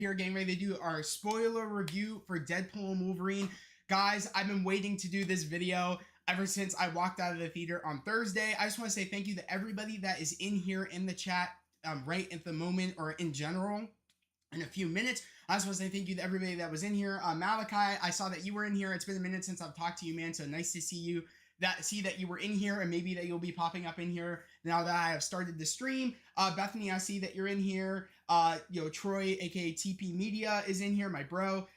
Here getting ready to do our spoiler review for Deadpool and Wolverine. Guys, I've been waiting to do this video ever since I walked out of the theater on Thursday. I just want to say thank you to everybody that is in here in the chat right at the moment, or in general in a few minutes. I just want to say thank you to everybody that was in here. Malachi, I saw that you were in here. It's been a minute since I've talked to you, man, so nice to see you. See that you were in here, and maybe that you'll be popping up in here now that I have started the stream. Bethany, I see that you're in here. Troy, aka TP Media, is in here, my bro.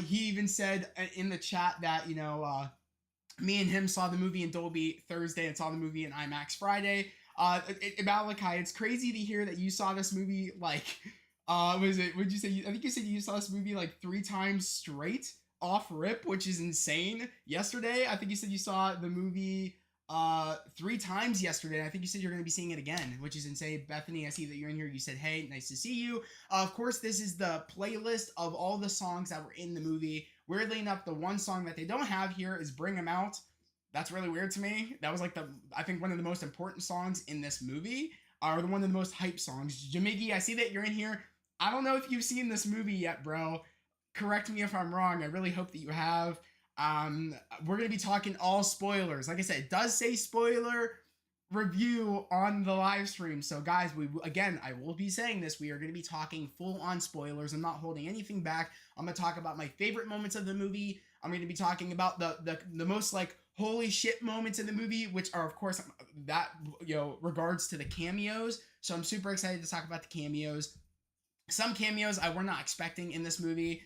He even said in the chat that, me and him saw the movie in Dolby Thursday and saw the movie in IMAX Friday. Malachi, it's crazy to hear that you saw this movie would you say? I think you said you saw this movie like 3 times straight off rip, which is insane. Yesterday, I think you said you saw the movie 3 times yesterday. I think you said you're going to be seeing it again, which is insane. Bethany, I see that you're in here. You said, hey, nice to see you. Of course, this is the playlist of all the songs that were in the movie. Weirdly enough, the one song that they don't have here is Bring 'Em Out. That's really weird to me. That was like I think one of the most important songs in this movie, or one of the most hype songs. Jamigi, I see that you're in here. I don't know if you've seen this movie yet, bro. Correct me if I'm wrong. I really hope that you have. We're going to be talking all spoilers. Like I said, it does say spoiler review on the live stream. So guys, I will be saying this. We are going to be talking full on spoilers. I'm not holding anything back. I'm going to talk about my favorite moments of the movie. I'm going to be talking about the most like holy shit moments in the movie, which are of course that, regards to the cameos. So I'm super excited to talk about the cameos. Some cameos I were not expecting in this movie.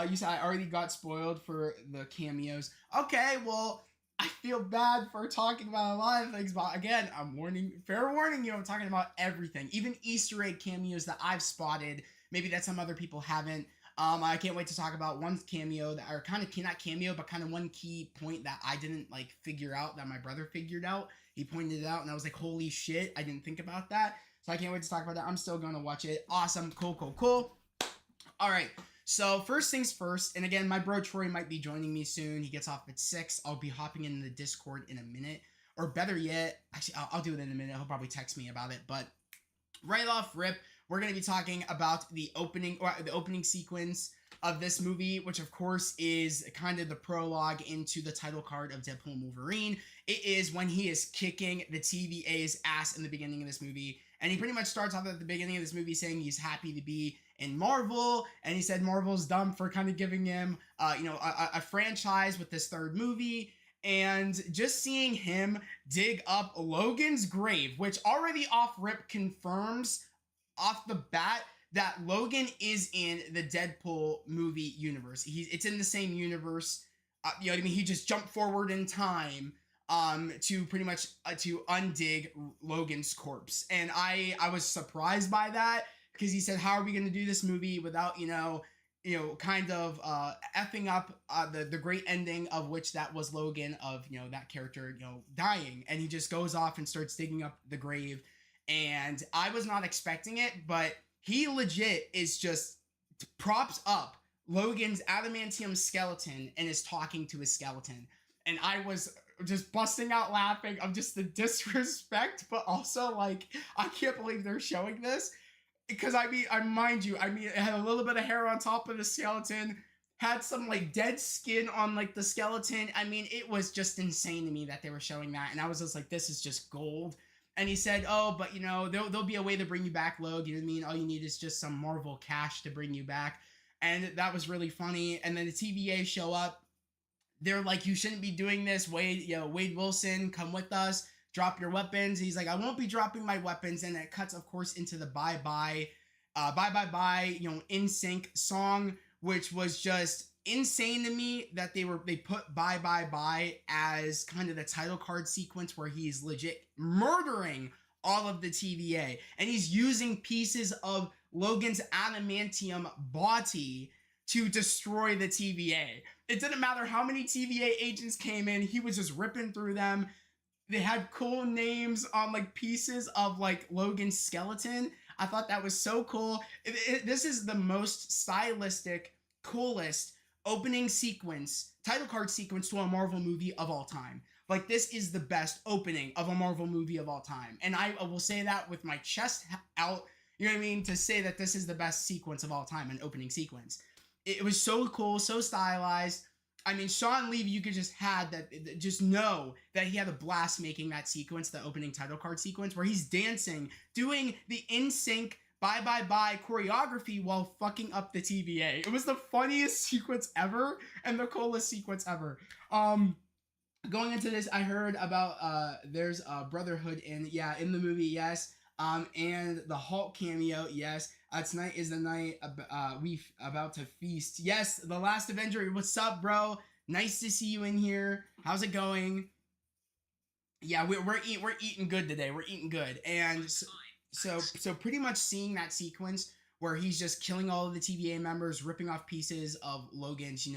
You said I already got spoiled for the cameos. Okay, well, I feel bad for talking about a lot of things, but again, fair warning you, I'm talking about everything. Even Easter egg cameos that I've spotted, maybe that some other people haven't. I can't wait to talk about one cameo that, or kind of, not cameo, but kind of one key point that I didn't figure out, that my brother figured out. He pointed it out and I was like, holy shit, I didn't think about that. So I can't wait to talk about that. I'm still going to watch it. Awesome. Cool. All right. So first things first, and again, my bro Troy might be joining me soon. He gets off at 6. I'll be hopping in the Discord in a minute. Or better yet, actually, I'll do it in a minute. He'll probably text me about it. But right off rip, we're going to be talking about the opening sequence of this movie, which of course is kind of the prologue into the title card of Deadpool and Wolverine. It is when he is kicking the TVA's ass in the beginning of this movie. And he pretty much starts off at the beginning of this movie saying he's happy to be in Marvel, and he said Marvel's dumb for kind of giving him, a franchise with this 3rd movie. And just seeing him dig up Logan's grave, which already off rip confirms off the bat that Logan is in the Deadpool movie universe. It's in the same universe. You know what I mean? He just jumped forward in time to pretty much to undig Logan's corpse. And I was surprised by that, because he said, how are we going to do this movie without, kind of effing up the great ending, of which that was Logan, of, that character, dying. And he just goes off and starts digging up the grave. And I was not expecting it, but he legit is just props up Logan's adamantium skeleton and is talking to his skeleton. And I was just busting out laughing of just the disrespect, but also I can't believe they're showing this. Because mind you, it had a little bit of hair on top of the skeleton, had some dead skin on the skeleton. It was just insane to me that they were showing that. And I was just like, this is just gold. And he said, oh, but there'll be a way to bring you back, Logan. You know what I mean? All you need is just some Marvel cash to bring you back. And that was really funny. And then the TVA show up. They're like, you shouldn't be doing this. Wade Wilson, come with us. Drop your weapons. He's like, I won't be dropping my weapons. And it cuts, of course, into the bye bye, In Sync song, which was just insane to me that they put bye bye bye as kind of the title card sequence, where he's legit murdering all of the TVA, and he's using pieces of Logan's adamantium body to destroy the TVA. It didn't matter how many TVA agents came in, he was just ripping through them. They had cool names on pieces of Logan's skeleton. I thought that was so cool. This is the most stylistic, coolest opening sequence, title card sequence to a Marvel movie of all time. This is the best opening of a Marvel movie of all time. And I will say that with my chest out You know what I mean? To say that this is the best sequence of all time, an opening sequence. It was so cool, so stylized. I mean, Sean Levy, you could just know that he had a blast making that sequence, the opening title card sequence, where he's dancing, doing the in sync bye bye bye choreography while fucking up the TVA. It was the funniest sequence ever and the coolest sequence ever. Going into this, I heard about there's a Brotherhood in the movie, yes. And the Hulk cameo, yes. Tonight is the night we about to feast. Yes, the Last Avenger. What's up, bro? Nice to see you in here. How's it going? Yeah, we're eating good today. We're eating good, and so pretty much seeing that sequence where he's just killing all of the TVA members, ripping off pieces of Logan's,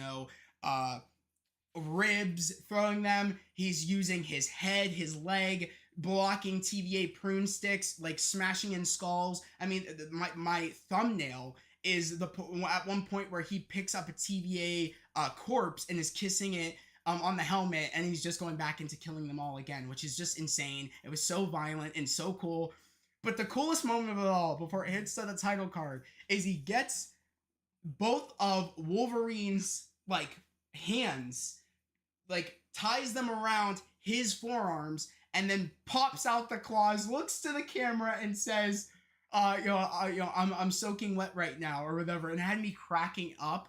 ribs, throwing them. He's using his head, his leg, blocking TVA prune sticks, like smashing in skulls. I mean, my thumbnail is at one point where he picks up a TVA corpse and is kissing it on the helmet, and he's just going back into killing them all again, which is just insane. It was so violent and so cool. But the coolest moment of it all, before it hits to the title card, is he gets both of Wolverine's hands, ties them around his forearms, and then pops out the claws, looks to the camera, and says, I'm soaking wet right now," or whatever. And it had me cracking up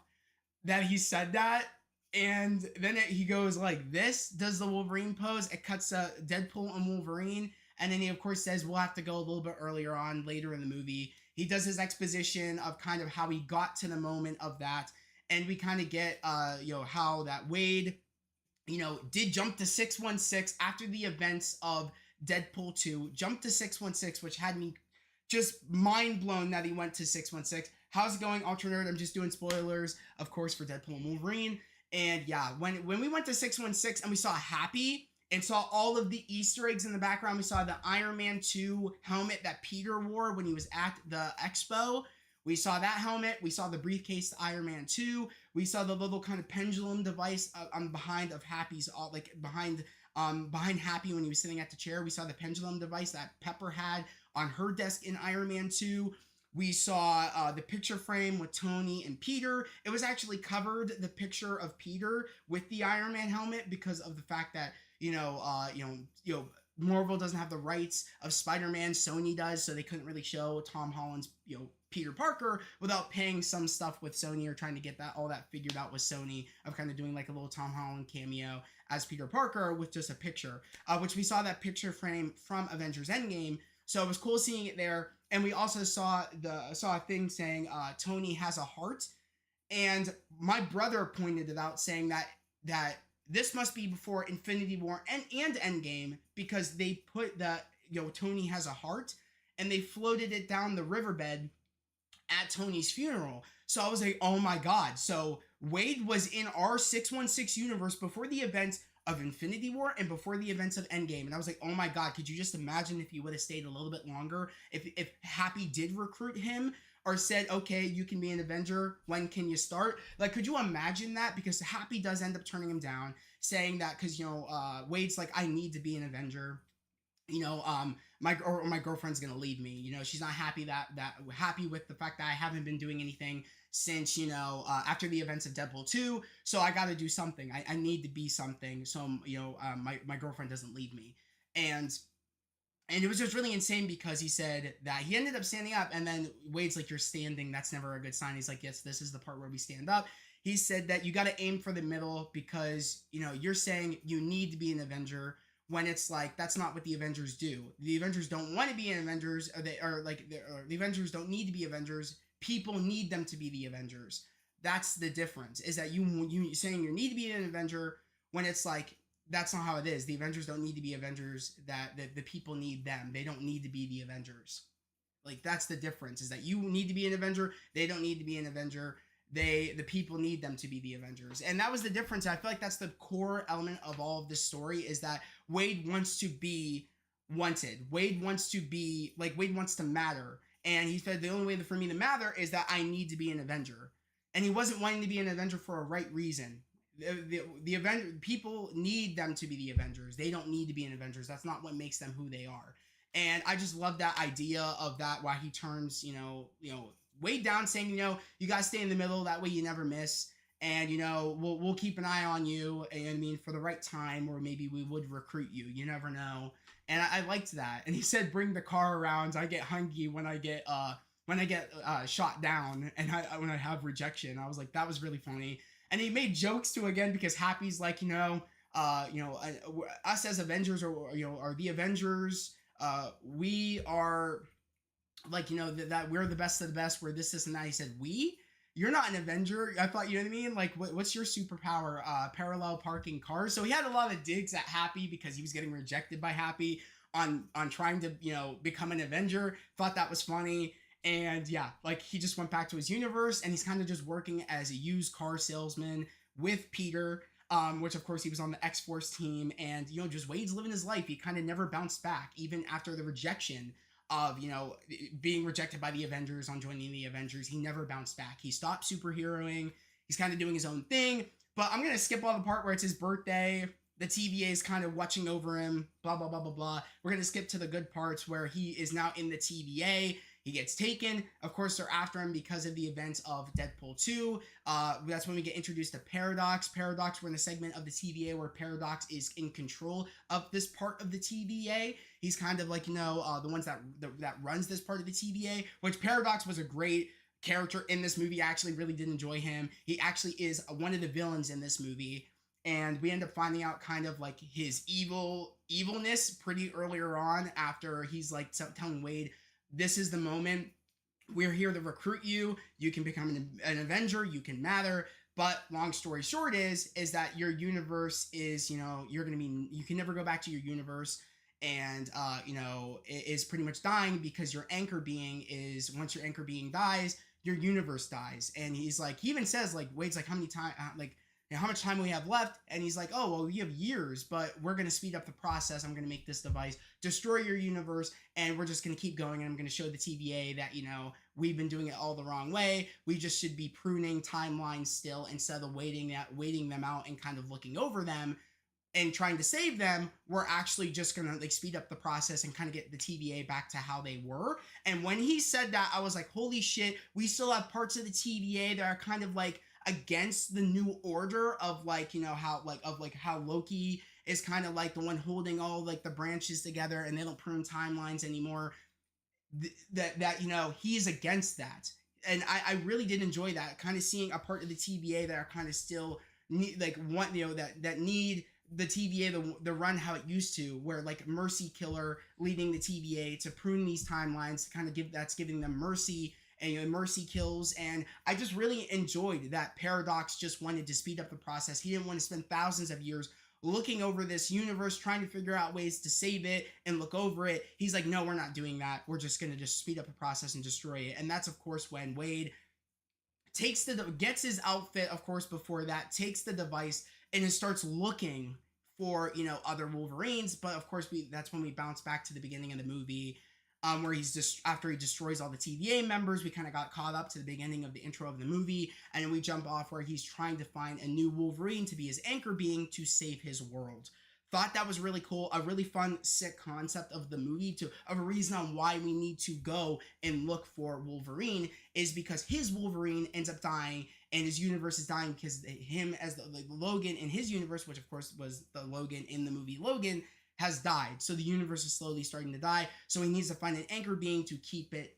that he said that. And then he goes like this, does the Wolverine pose. It cuts to Deadpool and Wolverine. And then he, of course, says we'll have to go a little bit earlier on, later in the movie. He does his exposition of kind of how he got to the moment of that. And we kind of get, how that Wade, did jump to 616 after the events of Deadpool 2. Jumped to 616, which had me just mind blown that he went to 616. How's it going, Ultra Nerd? I'm just doing spoilers, of course, for Deadpool and Wolverine. And yeah, when we went to 616 and we saw Happy and saw all of the Easter eggs in the background, we saw the Iron Man 2 helmet that Peter wore when he was at the expo. We saw that helmet. We saw the briefcase to Iron Man 2. We saw the little kind of pendulum device on behind of Happy's, behind Happy when he was sitting at the chair. We saw the pendulum device that Pepper had on her desk in Iron Man 2. We saw the picture frame with Tony and Peter. It was actually covered, the picture of Peter with the Iron Man helmet, because of the fact that Marvel doesn't have the rights of Spider-Man, Sony does, so they couldn't really show Tom Holland's Peter Parker without paying some stuff with Sony, or trying to get all that figured out with Sony, of kind of doing like a little Tom Holland cameo as Peter Parker with just a picture, which we saw that picture frame from Avengers Endgame. So it was cool seeing it there. And we also saw a thing saying Tony has a heart, and my brother pointed it out, saying that this must be before Infinity War and Endgame, because they put that Tony has a heart, and they floated it down the riverbed at Tony's funeral. So I was like, oh my god! So Wade was in our 616 universe before the events of Infinity War and before the events of Endgame. And I was like, oh my god, could you just imagine if he would have stayed a little bit longer, if Happy did recruit him, or said, okay, you can be an Avenger, when can you start? Like, could you imagine that? Because Happy does end up turning him down, saying that because Wade's like, I need to be an Avenger, my girlfriend's gonna leave me, she's not happy happy with the fact that I haven't been doing anything since after the events of Deadpool 2, so I gotta do something. I need to be something, so my girlfriend doesn't leave me. And it was just really insane, because he said that he ended up standing up, and then Wade's like, you're standing, that's never a good sign. He's like, yes, this is the part where we stand up. He said that you got to aim for the middle, because you're saying you need to be an Avenger, when it's like, that's not what the Avengers do. The Avengers don't want to be an Avengers, or the Avengers don't need to be Avengers. People need them to be the Avengers. That's the difference, is that you saying you need to be an Avenger, when it's like, that's not how it is. The Avengers don't need to be Avengers, that the people need them. They don't need to be the Avengers. Like, that's the difference, is that you need to be an Avenger. They don't need to be an Avenger. The people need them to be the Avengers. And that was the difference. I feel like that's the core element of all of this story, is that Wade wants to be wanted. Wade wants to matter. And he said, the only way for me to matter is that I need to be an Avenger. And he wasn't wanting to be an Avenger for a right reason. The Avenger people need them to be the Avengers. They don't need to be an Avengers. That's not what makes them who they are. And I just love that idea of that, why he turns, Wade down, saying, you guys stay in the middle, that way you never miss. And we'll keep an eye on you, and I mean, for the right time, or maybe we would recruit you. You never know. And I liked that. And he said, "Bring the car around. I get hungry when I get shot down, and when I have rejection." I was like, that was really funny. And he made jokes too, again, because Happy's like, us as Avengers, or are the Avengers. We are like, that we're the best of the best. We're this and that. He said, "We." You're not an Avenger. I thought, you know what I mean? Like, what's your superpower? Parallel parking cars. So he had a lot of digs at Happy because he was getting rejected by Happy on trying to, become an Avenger. Thought that was funny. And yeah, like, he just went back to his universe, and he's kind of just working as a used car salesman with Peter, which of course he was on the X-Force team. And, just Wade's living his life. He kind of never bounced back, even after the rejection of, being rejected by the Avengers on joining the Avengers. He never bounced back. He stopped superheroing. He's kind of doing his own thing. But I'm going to skip all the part where it's his birthday. The TVA is kind of watching over him, blah, blah, blah, blah, blah. We're going to skip to the good parts where he is now in the TVA. He gets taken. Of course, they're after him because of the events of Deadpool 2. That's when we get introduced to Paradox. Paradox, we're in a segment of the TVA where Paradox is in control of this part of the TVA. He's kind of like, the ones that runs this part of the TVA, which Paradox was a great character in this movie. I actually really did enjoy him. He actually is one of the villains in this movie. And we end up finding out kind of like his evilness pretty earlier on, after he's like telling Wade, "This is the moment. We're here to recruit you. You can become an Avenger. You can matter." But long story short is that your universe is, you're going to be, you can never go back to your universe. And, it is pretty much dying, because your anchor being is, once your anchor being dies, your universe dies. And he's like, he even says, like, Wade's like, how many time, like, how much time we have left? And he's like, "Oh, well, you have years, but we're going to speed up the process. I'm going to make this device, destroy your universe, and we're just going to keep going. And I'm going to show the TVA that, we've been doing it all the wrong way. We just should be pruning timelines still, instead of waiting them out and kind of looking over them and trying to save them. We're actually just going to, like, speed up the process and kind of get the TVA back to how they were." And when he said that, I was like, holy shit, we still have parts of the TVA that are kind of like against the new order of, like, how Loki is kind of like the one holding all, like, the branches together, and they don't prune timelines anymore. That he's against that. And I really did enjoy that, kind of seeing a part of the TVA that are kind of still need, like, want, that need the TVA to run how it used to, where, like, Mercy Killer leading the TVA to prune these timelines, to kind of giving them mercy, and Mercy kills. And I just really enjoyed that Paradox just wanted to speed up the process. He didn't want to spend thousands of years looking over this universe, trying to figure out ways to save it and look over it. He's like, "No, we're not doing that. We're just going to just speed up the process and destroy it." And that's, of course, when Wade gets his outfit, of course, before that, takes the device, and it starts looking for, other Wolverines. But of course, that's when we bounce back to the beginning of the movie, where he's just, after he destroys all the TVA members, we kind of got caught up to the beginning of the intro of the movie, and then we jump off where he's trying to find a new Wolverine to be his anchor being to save his world. Thought that was really cool, a really fun, sick concept of the movie, of a reason on why we need to go and look for Wolverine, is because his Wolverine ends up dying, and his universe is dying because him as the Logan in his universe, which of course was the Logan in the movie Logan, has died. So the universe is slowly starting to die. So he needs to find an anchor being to keep it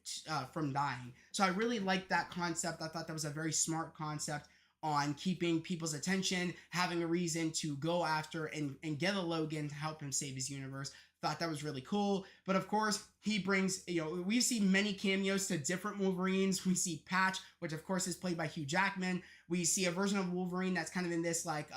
from dying. So I really liked that concept. I thought that was a very smart concept on keeping people's attention, having a reason to go after and get a Logan to help him save his universe. Thought that was really cool. But of course, he brings, we see many cameos to different Wolverines. We see Patch, which of course is played by Hugh Jackman. We see a version of Wolverine that's kind of in this, like,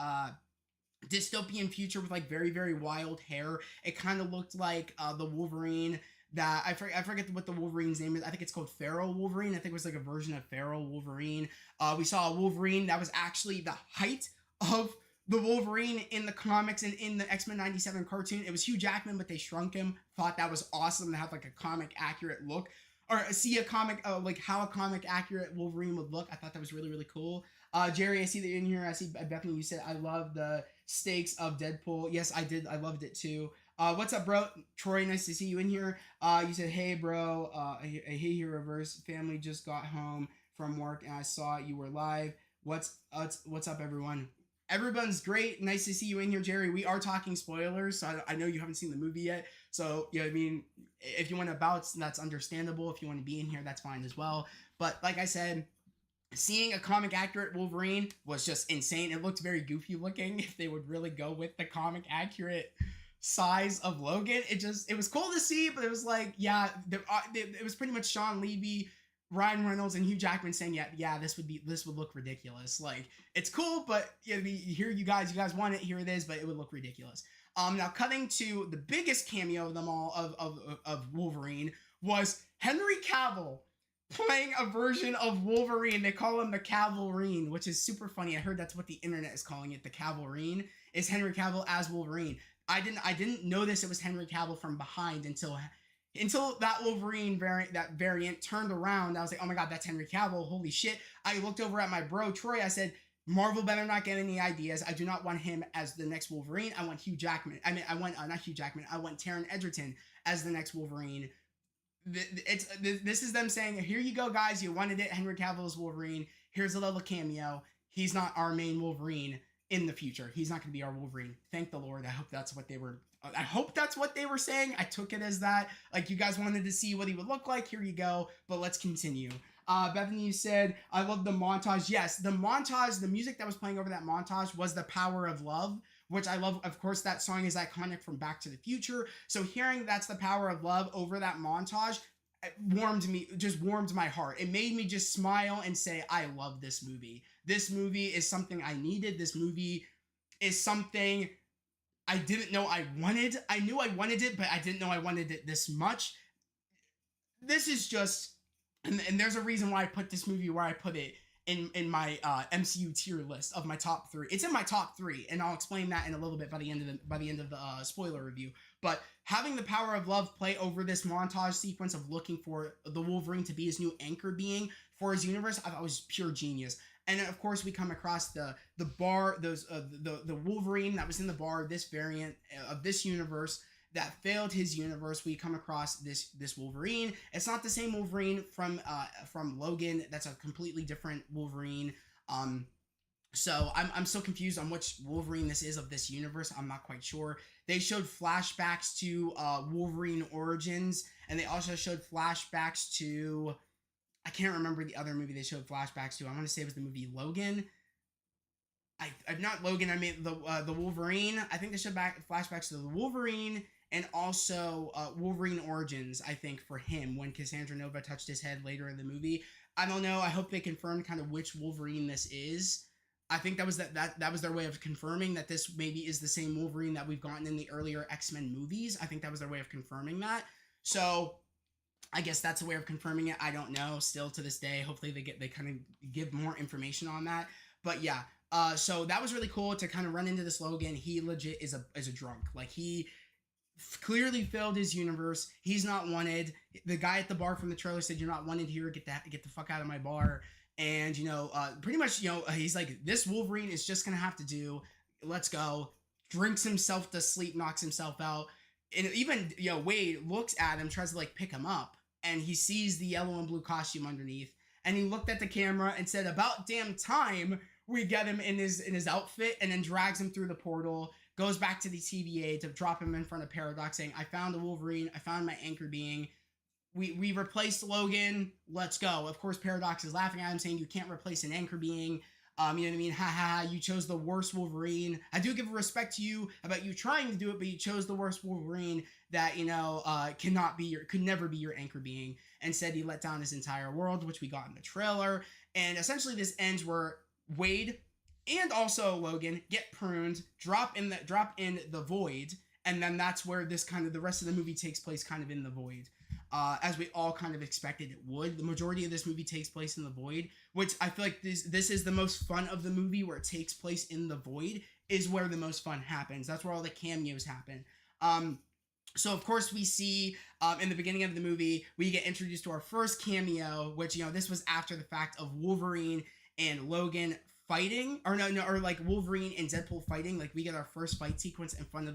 dystopian future with, like, very, very wild hair. It kind of looked like the Wolverine that I forget what the Wolverine's name is. I think it's called Feral Wolverine. I think it was like a version of Feral Wolverine. We saw a Wolverine that was actually the height of the Wolverine in the comics and in the X-Men 97 cartoon. It was Hugh Jackman, but they shrunk him. Thought that was awesome to have, like, a comic accurate look, or see a comic, like, how a comic accurate Wolverine would look. I thought that was really, really cool. Jerry, I see that you're in here. I see Bethany, you said, "I love the stakes of Deadpool." Yes, I did. I loved it too. What's up, bro? Troy, nice to see you in here. You said, hey, bro. I hate your reverse. Family just got home from work and I saw you were live. What's up, everyone? Everyone's great. Nice to see you in here, Jerry. We are talking spoilers, so I know you haven't seen the movie yet. So yeah, I mean, if you want to bounce, that's understandable. If you want to be in here, that's fine as well. But like I said, seeing a comic accurate Wolverine was just insane. It looked very goofy looking. If they would really go with the comic accurate size of Logan, it was cool to see, but it was like, yeah, it was pretty much Sean Levy, Ryan Reynolds, and Hugh Jackman saying, yeah, this would look ridiculous. Like, it's cool, but here you guys want it, here it is, but it would look ridiculous. Now cutting to the biggest cameo of them all of Wolverine was Henry Cavill playing a version of Wolverine. They call him the Cavalrine, which is super funny. I heard that's what the internet is calling it. The Cavalrine is Henry Cavill as Wolverine. I didn't notice it was Henry Cavill from behind until that Wolverine variant turned around. I was like, oh my god, that's Henry Cavill. Holy shit. I looked over at my bro Troy. I said, Marvel better not get any ideas. I do not want him as the next Wolverine. I want Hugh Jackman. I want not Hugh Jackman. I want Taron Egerton as the next Wolverine. This is them saying, here you go, guys, you wanted it, Henry Cavill's Wolverine, here's a little cameo. He's not our main Wolverine in the future. He's not going to be our Wolverine. Thank the Lord. I hope that's what they were saying. I took it as that. Like, you guys wanted to see what he would look like. Here you go. But let's continue. Bethany said, I love the montage. Yes, the montage, the music that was playing over that montage was The Power of Love, which I love. Of course, that song is iconic from Back to the Future. So hearing that's The Power of Love over that montage, it warmed my heart. It made me just smile and say, I love this movie. This movie is something I needed. This movie is something I didn't know I wanted. I knew I wanted it, but I didn't know I wanted it this much. This is just, and there's a reason why I put this movie where I put it in my MCU tier list of my top 3. It's in my top 3, and I'll explain that in a little bit by the end of the spoiler review. But having The Power of Love play over this montage sequence of looking for the Wolverine to be his new anchor being for his universe, I thought was pure genius. And then, of course, we come across the bar, the Wolverine that was in the bar, this variant of this universe that failed his universe. We come across this Wolverine. It's not the same Wolverine from Logan. That's a completely different Wolverine. So I'm so confused on which Wolverine this is of this universe. I'm not quite sure. They showed flashbacks to Wolverine Origins, and they also showed flashbacks to, I can't remember the other movie they showed flashbacks to. I want to say it was the movie Logan. I'm not Logan. I mean the Wolverine. I think they showed flashbacks to the Wolverine. And also Wolverine Origins, I think, for him, when Cassandra Nova touched his head later in the movie. I don't know. I hope they confirmed kind of which Wolverine this is. I think that was that was their way of confirming that this maybe is the same Wolverine that we've gotten in the earlier X-Men movies. I think that was their way of confirming that. So I guess that's a way of confirming it. I don't know. Still to this day, hopefully they kind of give more information on that. But yeah, so that was really cool to kind of run into this Logan. He legit is a drunk. Like, he clearly failed his universe. He's not wanted. The guy at the bar from the trailer said, "You're not wanted here. Get the fuck out of my bar." And pretty much, he's like, this Wolverine is just gonna have to do. Let's go. Drinks himself to sleep, knocks himself out, and even Wade looks at him, tries to like pick him up, and he sees the yellow and blue costume underneath, and he looked at the camera and said, "About damn time we get him in his outfit," and then drags him through the portal. Goes back to the TVA to drop him in front of Paradox, saying, I found a Wolverine. I found my anchor being. We replaced Logan. Let's go. Of course, Paradox is laughing at him, saying, you can't replace an anchor being. You know what I mean? Ha ha, you chose the worst Wolverine. I do give respect to you about you trying to do it, but you chose the worst Wolverine that, could never be your anchor being. And said he let down his entire world, which we got in the trailer. And essentially this ends where Wade and also Logan get pruned, drop in the void, and then that's where this kind of the rest of the movie takes place kind of in the void. As we all kind of expected it would. The majority of this movie takes place in the void, which I feel like this is the most fun of the movie, where it takes place in the void is where the most fun happens. That's where all the cameos happen. So of course we see in the beginning of the movie, we get introduced to our first cameo, which, this was after the fact of Wolverine and Logan fighting, or no, or like Wolverine and Deadpool fighting, like we get our first fight sequence in front of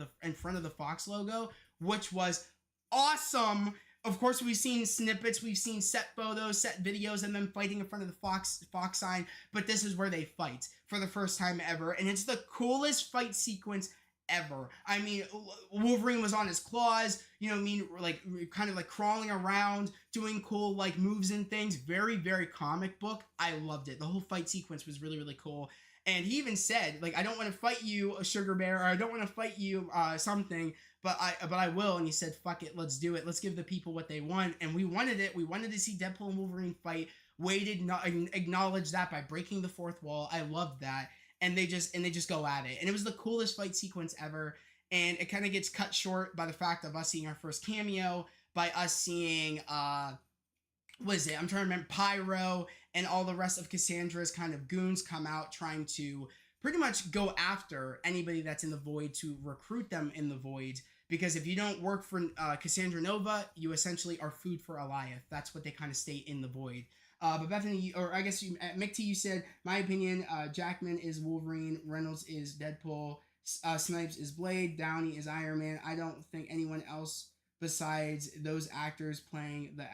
the Fox logo, which was awesome. Of course, we've seen snippets, we've seen set photos, set videos, and them fighting in front of the Fox sign. But this is where they fight for the first time ever, and it's the coolest fight sequence ever. I mean, Wolverine was on his claws, you know what I mean, like kind of like crawling around, doing cool like moves and things. Very, very comic book. I loved it. The whole fight sequence was really, really cool. And he even said, like, I don't want to fight you, a sugar bear, or I don't want to fight you, something, but I will. And he said, fuck it, let's do it. Let's give the people what they want. And we wanted it. We wanted to see Deadpool and Wolverine fight. Waited, not acknowledged that by breaking the fourth wall. I loved that. And they just go at it. And it was the coolest fight sequence ever. And it kind of gets cut short by the fact of us seeing our first cameo, by us seeing, what is it? I'm trying to remember, Pyro and all the rest of Cassandra's kind of goons come out trying to pretty much go after anybody that's in the Void, to recruit them in the Void. Because if you don't work for Cassandra Nova, you essentially are food for Alioth. That's what they kind of state in the Void. But Bethany, or I guess Mick T, you said, my opinion, Jackman is Wolverine, Reynolds is Deadpool, Snipes is Blade, Downey is Iron Man. I don't think anyone else besides those actors playing the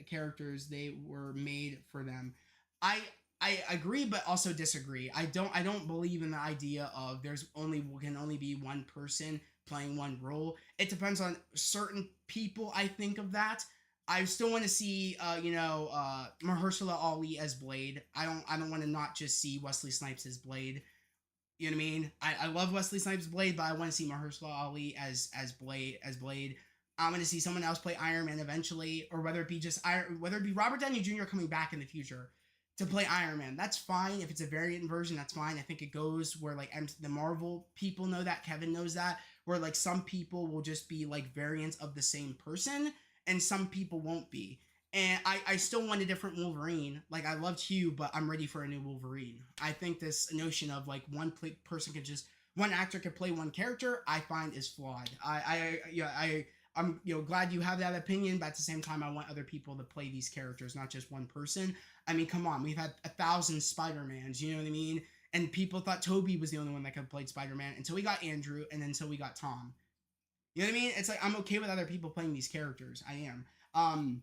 characters, they were made for them. I agree, but also disagree. I don't believe in the idea of can only be one person playing one role. It depends on certain people. I think of that. I still want to see, Mahershala Ali as Blade. I don't want to not just see Wesley Snipes as Blade. You know what I mean? I love Wesley Snipes' Blade, but I want to see Mahershala Ali as Blade. I'm going to see someone else play Iron Man eventually, or whether it be Robert Downey Jr. coming back in the future to play Iron Man. That's fine. If it's a variant version, that's fine. I think it goes where like the Marvel people know that, Kevin knows that, where like some people will just be like variants of the same person, and some people won't be. And I still want a different Wolverine. Like, I loved Hugh, but I'm ready for a new Wolverine. I think this notion of like one actor could play one character, I find is flawed. I'm glad you have that opinion, but at the same time, I want other people to play these characters, not just one person. I mean, come on, we've had 1,000 Spider-Mans, you know what I mean? And people thought Toby was the only one that could have played Spider-Man until we got Andrew, and then until we got Tom. You know what I mean? It's like, I'm okay with other people playing these characters. I am.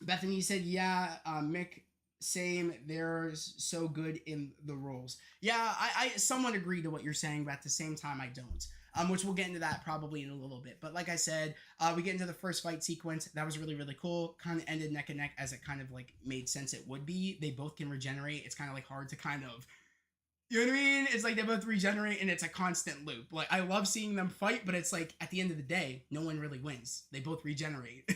Bethany said, yeah, Mick, same. They're so good in the roles. Yeah, I somewhat agree to what you're saying, but at the same time, I don't. Which we'll get into that probably in a little bit. But like I said, we get into the first fight sequence. That was really, really cool. Kind of ended neck and neck, as it kind of like made sense it would be. They both can regenerate. It's kind of like hard to kind of, you know what I mean? It's like they both regenerate and it's a constant loop. Like, I love seeing them fight, but it's like at the end of the day, no one really wins. They both regenerate.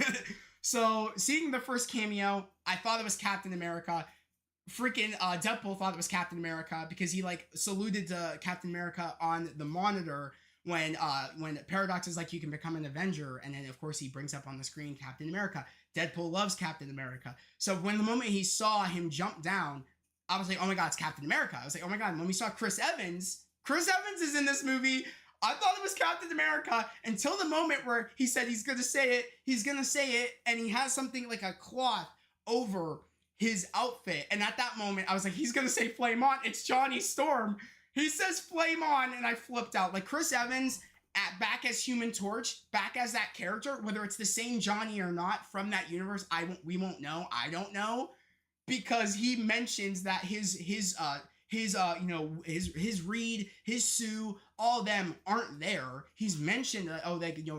So seeing the first cameo, I thought it was Captain America. Freaking Deadpool thought it was Captain America because he like saluted to Captain America on the monitor when Paradox is like, you can become an Avenger, and then of course he brings up on the screen Captain America. Deadpool loves Captain America. So when the moment he saw him jump down, I was like, oh my god, it's Captain America. I was like, oh my god. And when we saw Chris Evans is in this movie. I thought it was Captain America until the moment where he said he's gonna say it, and he has something like a cloth over his outfit. And at that moment, I was like, he's gonna say Flame On. It's Johnny Storm. He says Flame On, and I flipped out. Like, Chris Evans, back as Human Torch, back as that character, whether it's the same Johnny or not from that universe, we won't know. I don't know, because he mentions that his Reed, his Sue, all of them aren't there. He's mentioned that,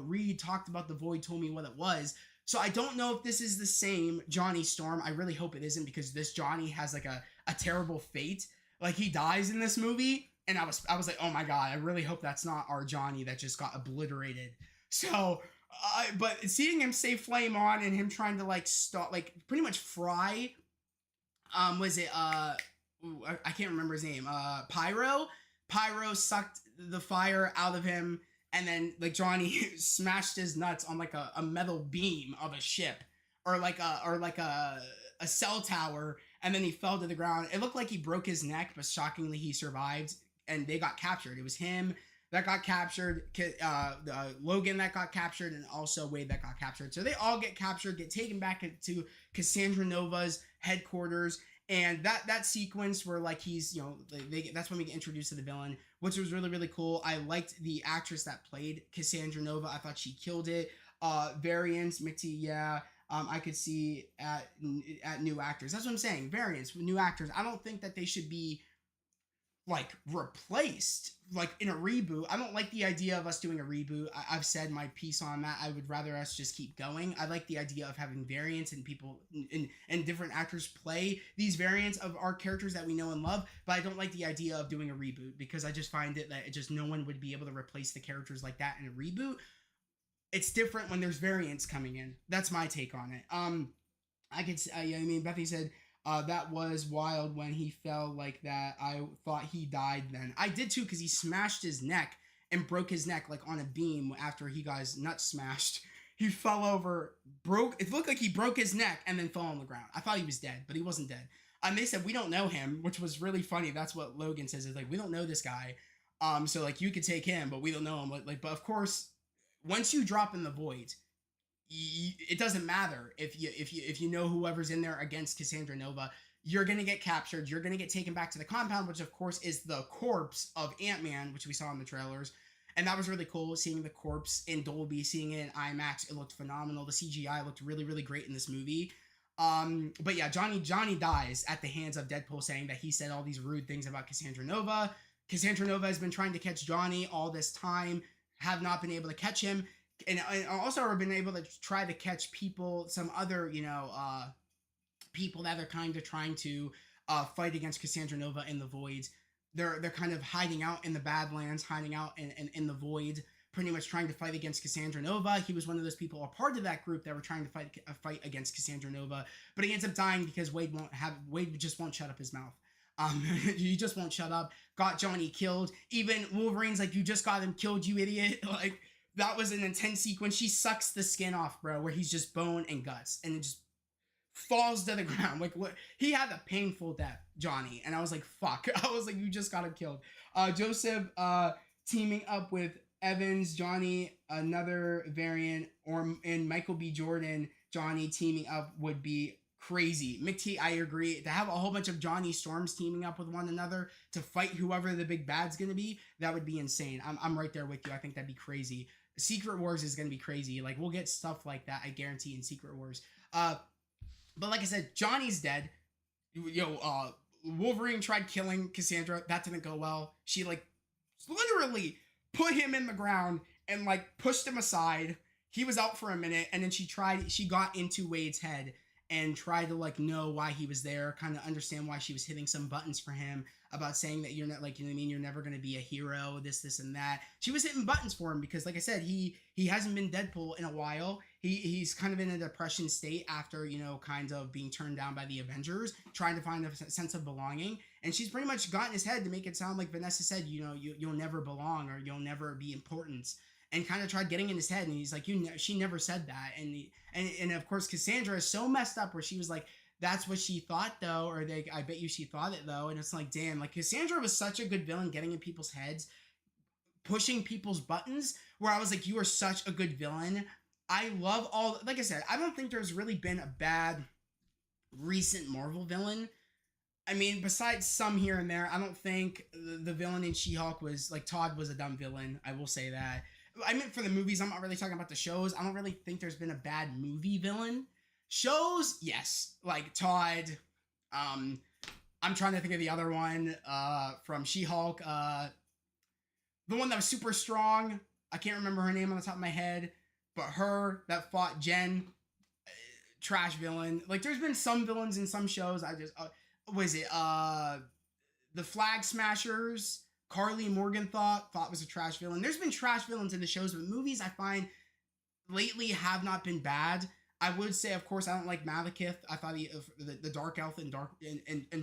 Reed talked about the Void, told me what it was. So I don't know if this is the same Johnny Storm. I really hope it isn't, because this Johnny has like a terrible fate. Like, he dies in this movie, and I was like, oh my god, I really hope that's not our Johnny that just got obliterated. So, but seeing him say Flame On and him trying to like stop, like pretty much fry, I can't remember his name. Pyro sucked the fire out of him, and then like Johnny smashed his nuts on like a metal beam of a ship, or like a cell tower, and then he fell to the ground. It looked like he broke his neck, but shockingly he survived, and they got captured. It was him that got captured, Logan that got captured, and also Wade that got captured. So they all get captured, get taken back to Cassandra Nova's headquarters. And that sequence where like he's, you know, that's when we get introduced to the villain, which was really really cool. I liked the actress that played Cassandra Nova. I thought she killed it. Variants, Mickey, yeah. I could see at new actors. That's what I'm saying. Variants, new actors. I don't think that they should be like replaced like in a reboot. I don't like the idea of us doing a reboot. I've said my piece on that. I would rather us just keep going. I like the idea of having variants and people and different actors play these variants of our characters that we know and love, but I don't like the idea of doing a reboot because I just find it that it just no one would be able to replace the characters like that in a reboot. It's different when there's variants coming in. That's my take on it. I could I mean Bethany said that was wild when he fell like that. I thought he died then. I did too, because he smashed his neck and broke his neck like on a beam after he got his nuts smashed. He fell over, it looked like he broke his neck and then fell on the ground. I thought he was dead, but he wasn't dead. And they said, we don't know him, which was really funny. That's what Logan says, is like, we don't know this guy. So like you could take him, but we don't know him. But of course, once you drop in the void, it doesn't matter if you know whoever's in there against Cassandra Nova. You're gonna get captured. You're gonna get taken back to the compound, which of course is the corpse of Ant-Man, which we saw in the trailers, and that was really cool. Seeing the corpse in Dolby, seeing it in IMAX, it looked phenomenal. The CGI looked really really great in this movie. But yeah, Johnny dies at the hands of Deadpool, saying that he said all these rude things about Cassandra Nova. Cassandra Nova has been trying to catch Johnny all this time, have not been able to catch him. And also have been able to try to catch people, some other, people that are kind of trying to fight against Cassandra Nova in the Void. They're kind of hiding out in the Badlands, hiding out in the Void, pretty much trying to fight against Cassandra Nova. He was one of those people, a part of that group that were trying to fight against Cassandra Nova, but he ends up dying because Wade just won't shut up his mouth. He just won't shut up. Got Johnny killed. Even Wolverine's like, you just got him killed, you idiot. Like, that was an intense sequence. She sucks the skin off, bro, where he's just bone and guts, and it just falls to the ground. Like, what? He had a painful death, Johnny, and I was like, fuck. I was like, you just got him killed. Joseph teaming up with Evans, Johnny, another variant, and Michael B. Jordan, Johnny teaming up would be crazy. McT, I agree. To have a whole bunch of Johnny Storms teaming up with one another to fight whoever the big bad's gonna be, that would be insane. I'm right there with you. I think that'd be crazy. Secret Wars is gonna be crazy. Like, we'll get stuff like that, I guarantee, in Secret Wars. But like I said, Johnny's dead. Wolverine tried killing Cassandra. That didn't go well. She like literally put him in the ground and like pushed him aside. He was out for a minute, and then she got into Wade's head and tried to like know why he was there, kind of understand why she was hitting some buttons for him about saying that you're not, like, you know what I mean, you're never going to be a hero, this and that. She was hitting buttons for him because, like I said, he hasn't been Deadpool in a while. He's kind of in a depression state after, kind of being turned down by the Avengers, trying to find a sense of belonging. And she's pretty much got in his head to make it sound like Vanessa said, you'll never belong, or you'll never be important. And kind of tried getting in his head, and he's like, she never said that. And of course, Cassandra is so messed up where she was like, that's what she thought though, or I bet you she thought it though. And it's like, damn, like Cassandra was such a good villain, getting in people's heads, pushing people's buttons, where I was like, you are such a good villain. I love like I said, I don't think there's really been a bad recent Marvel villain. I mean, besides some here and there, I don't think the villain in She-Hulk was, like, Todd was a dumb villain. I will say that. I meant for the movies. I'm not really talking about the shows. I don't really think there's been a bad movie villain. Shows, yes. Like Todd. I'm trying to think of the other one from She-Hulk. The one that was super strong. I can't remember her name on the top of my head. But her that fought Jen. Trash villain. Like, there's been some villains in some shows. I just... was it? The Flag Smashers... Carly Morgenthau thought was a trash villain. There's been trash villains in the shows, but movies I find lately have not been bad. I would say, of course, I don't like Malekith. I thought the Dark Elf in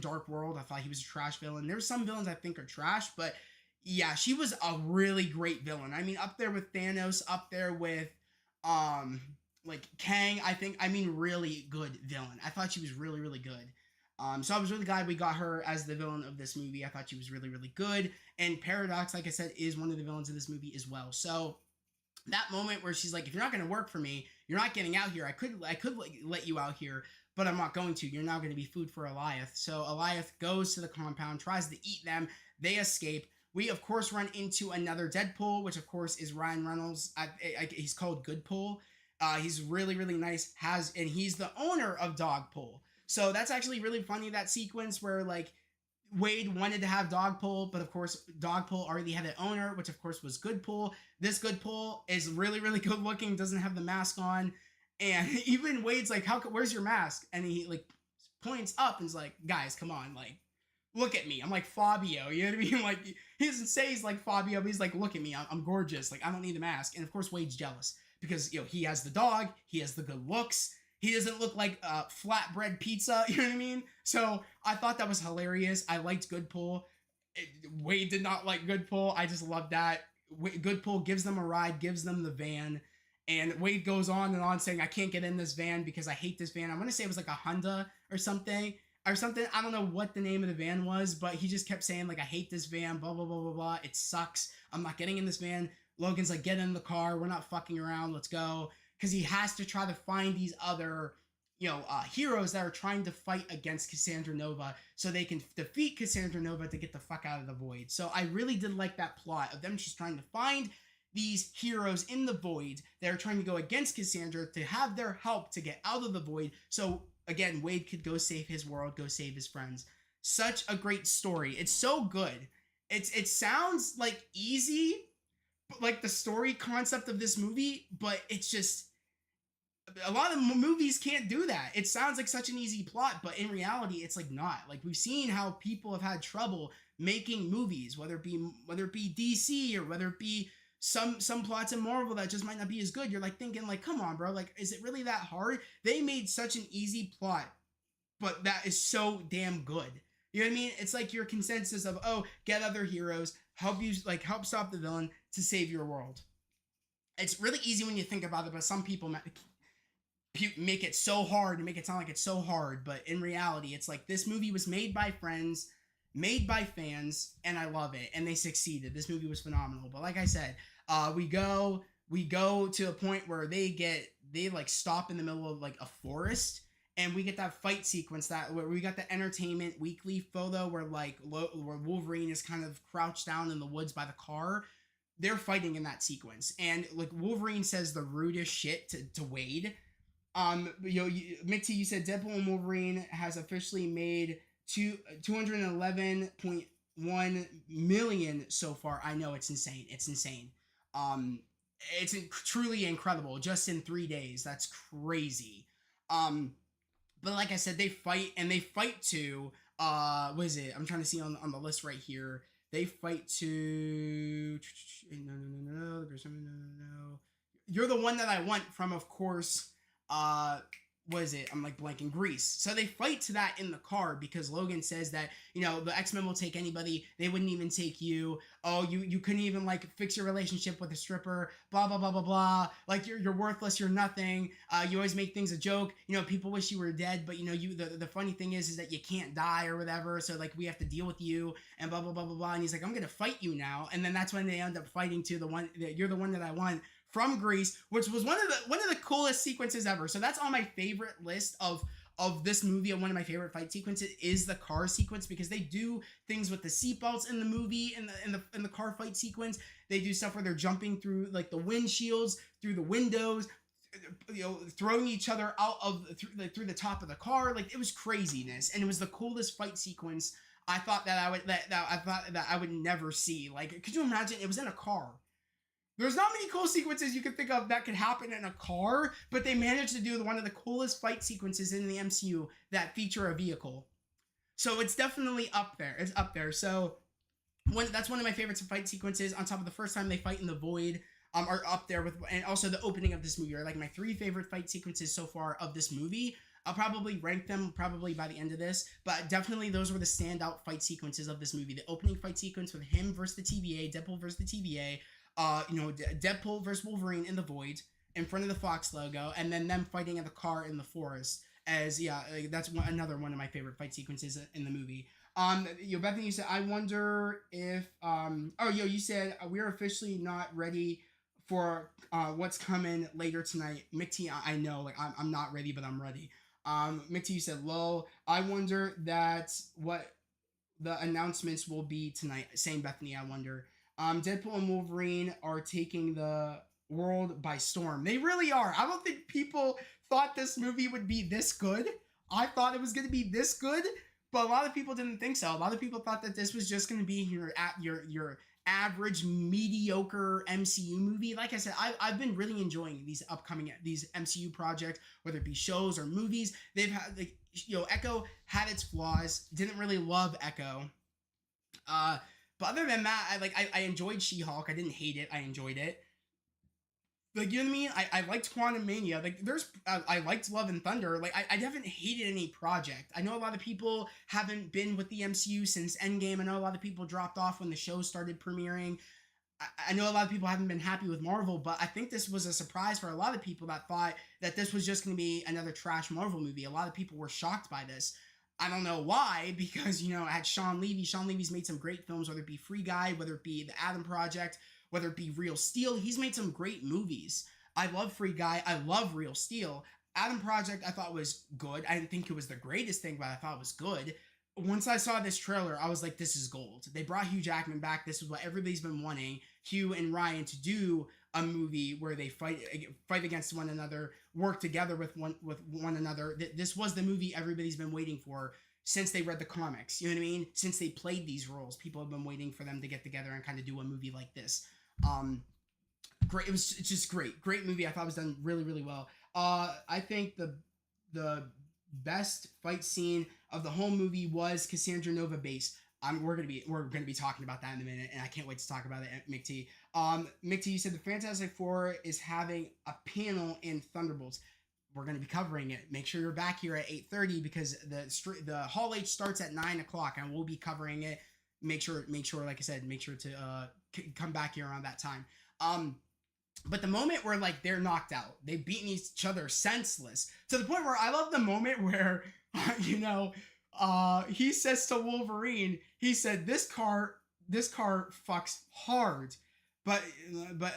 Dark World, I thought he was a trash villain. There's some villains I think are trash, but yeah, she was a really great villain. I mean, up there with Thanos, up there with like Kang. Really good villain. I thought she was really, really good. So I was really glad we got her as the villain of this movie. I thought she was really, really good. And Paradox, like I said, is one of the villains of this movie as well. So that moment where she's like, if you're not going to work for me, you're not getting out here. I could let you out here, but I'm not going to. You're now going to be food for Eliath. So Eliath goes to the compound, tries to eat them. They escape. We, of course, run into another Deadpool, which, of course, is Ryan Reynolds. He's called Goodpool. He's really, really nice. And he's the owner of Dogpool. So that's actually really funny, that sequence where, like, Wade wanted to have Dogpool, but of course Dogpool already had an owner, which of course was Goodpool. This Goodpool is really, really good looking, doesn't have the mask on, and even Wade's like, where's your mask? And he like points up and is like, guys, come on, like, look at me. I'm like Fabio, you know what I mean? Like, he doesn't say he's like Fabio, but he's like, look at me, I'm gorgeous, like, I don't need a mask. And of course Wade's jealous because, you know, he has the dog, he has the good looks, he doesn't look like flatbread pizza, you know what I mean? So I thought that was hilarious. I liked Goodpool. Wade did not like Goodpool. I just love that. Goodpool gives them a ride, gives them the van, and Wade goes on and on saying, I can't get in this van because I hate this van. I'm going to say it was like a Honda or something. I don't know what the name of the van was, but he just kept saying, like, I hate this van, blah, blah, blah, blah, blah. It sucks. I'm not getting in this van. Logan's like, get in the car. We're not fucking around. Let's go. Because he has to try to find these other, you know, heroes that are trying to fight against Cassandra Nova so they can defeat Cassandra Nova to get the fuck out of the Void. So I really did like that plot of them just trying to find these heroes in the Void that are trying to go against Cassandra to have their help to get out of the Void. So again, Wade could go save his world, go save his friends. Such a great story. It's so good. It sounds like easy, like the story concept of this movie, but it's just, a lot of movies can't do that. It sounds like such an easy plot, but in reality, it's like not. Like, we've seen how people have had trouble making movies, whether it be DC or whether it be some plots in Marvel that just might not be as good. You're like thinking, like, come on, bro, like, is it really that hard? They made such an easy plot, but that is so damn good. You know what I mean? It's like your consensus of, oh, get other heroes, help stop the villain to save your world. It's really easy when you think about it, but some people make it so hard and make it sound like it's so hard, but in reality, it's like, this movie was made by friends, made by fans, and I love it, and they succeeded. This movie was phenomenal. But like I said, we go to a point where they like stop in the middle of like a forest, and we get that fight sequence where we got the Entertainment Weekly photo where where Wolverine is kind of crouched down in the woods by the car. They're fighting in that sequence, and like Wolverine says the rudest shit to Wade. Mickey, you said Deadpool and Wolverine has officially made 211.1 million so far. I know, it's insane. It's insane. It's truly incredible. Just in 3 days, that's crazy. But like I said, they fight to what is it? I'm trying to see on the list right here. They fight to no. You're the one that I want from, of course. What is it? I'm like blanking. Grease. So they fight to that in the car because Logan says that, you know, the X-Men will take anybody. They wouldn't even take you. Oh, you couldn't even like fix your relationship with a stripper. Blah, blah, blah, blah, blah. Like, you're worthless. You're nothing. You always make things a joke. You know, people wish you were dead, but you know, the funny thing is that you can't die or whatever. So like, we have to deal with you and blah, blah, blah, blah, blah. And he's like, I'm going to fight you now. And then that's when they end up fighting to you're the one that I want, from Grease, which was one of the coolest sequences ever. So that's on my favorite list of this movie. And one of my favorite fight sequences is the car sequence, because they do things with the seatbelts in the movie, in the car fight sequence. They do stuff where they're jumping through like the windshields, through the windows, you know, throwing each other out of through the top of the car. Like, it was craziness, and it was the coolest fight sequence. I thought that I would never see. Like, could you imagine? It was in a car. There's not many cool sequences you could think of that could happen in a car, but they managed to do one of the coolest fight sequences in the MCU that feature a vehicle. So it's definitely up there. It's up there. So that's one of my favorite fight sequences, on top of the first time they fight in the Void, are up there with, and also the opening of this movie are like my 3 favorite fight sequences so far of this movie. I'll probably rank them probably by the end of this, but definitely those were the standout fight sequences of this movie. The opening fight sequence with him versus the TVA, Deadpool versus the TVA, Deadpool versus Wolverine in the Void in front of the Fox logo, and then them fighting in the car in the forest. That's another one of my favorite fight sequences in the movie. Bethany, you said, I wonder if you said we're officially not ready for what's coming later tonight. Mickey, I know, like, I'm not ready, but I'm ready. McT said, lol, I wonder what the announcements will be tonight. Same Bethany, I wonder. Deadpool and Wolverine are taking the world by storm. They really are. I don't think people thought this movie would be this good. I thought it was going to be this good, but a lot of people didn't think so. A lot of people thought that this was just going to be your average mediocre MCU movie. Like I said, I've been really enjoying these MCU projects, whether it be shows or movies. They've had, like, Echo had its flaws. Didn't really love Echo. But other than that, I enjoyed She-Hulk. I didn't hate it. I enjoyed it. Like, you know what I mean? I liked Quantum Mania. Like, I liked Love and Thunder. Like, I haven't hated any project. I know a lot of people haven't been with the MCU since Endgame. I know a lot of people dropped off when the show started premiering. I know a lot of people haven't been happy with Marvel, but I think this was a surprise for a lot of people that thought that this was just going to be another trash Marvel movie. A lot of people were shocked by this. I don't know why, because, at Sean Levy's made some great films, whether it be Free Guy, whether it be The Adam Project, whether it be Real Steel. He's made some great movies. I love Free Guy. I love Real Steel. Adam Project I thought was good. I didn't think it was the greatest thing, but I thought it was good. Once I saw this trailer, I was like, this is gold. They brought Hugh Jackman back. This is what everybody's been wanting. Hugh and Ryan to do a movie where they fight against one another, work together with one another. This was the movie everybody's been waiting for since they read the comics. You know what I mean? Since they played these roles, people have been waiting for them to get together and kind of do a movie like this. Great. It's just great movie. I thought it was done really, really well. I think the best fight scene of the whole movie was Cassandra Nova base. We're gonna be talking about that in a minute, and I can't wait to talk about it. McT. McT, you said the Fantastic Four is having a panel in Thunderbolts. We're gonna be covering it. Make sure you're back here at 8:30 because the Hall H starts at 9 o'clock, and we'll be covering it. Make sure, like I said, make sure to come back here around that time. But the moment where, like, they're knocked out, they've beaten each other senseless to the point where I love the moment where, he says to Wolverine, he said, this car fucks hard, but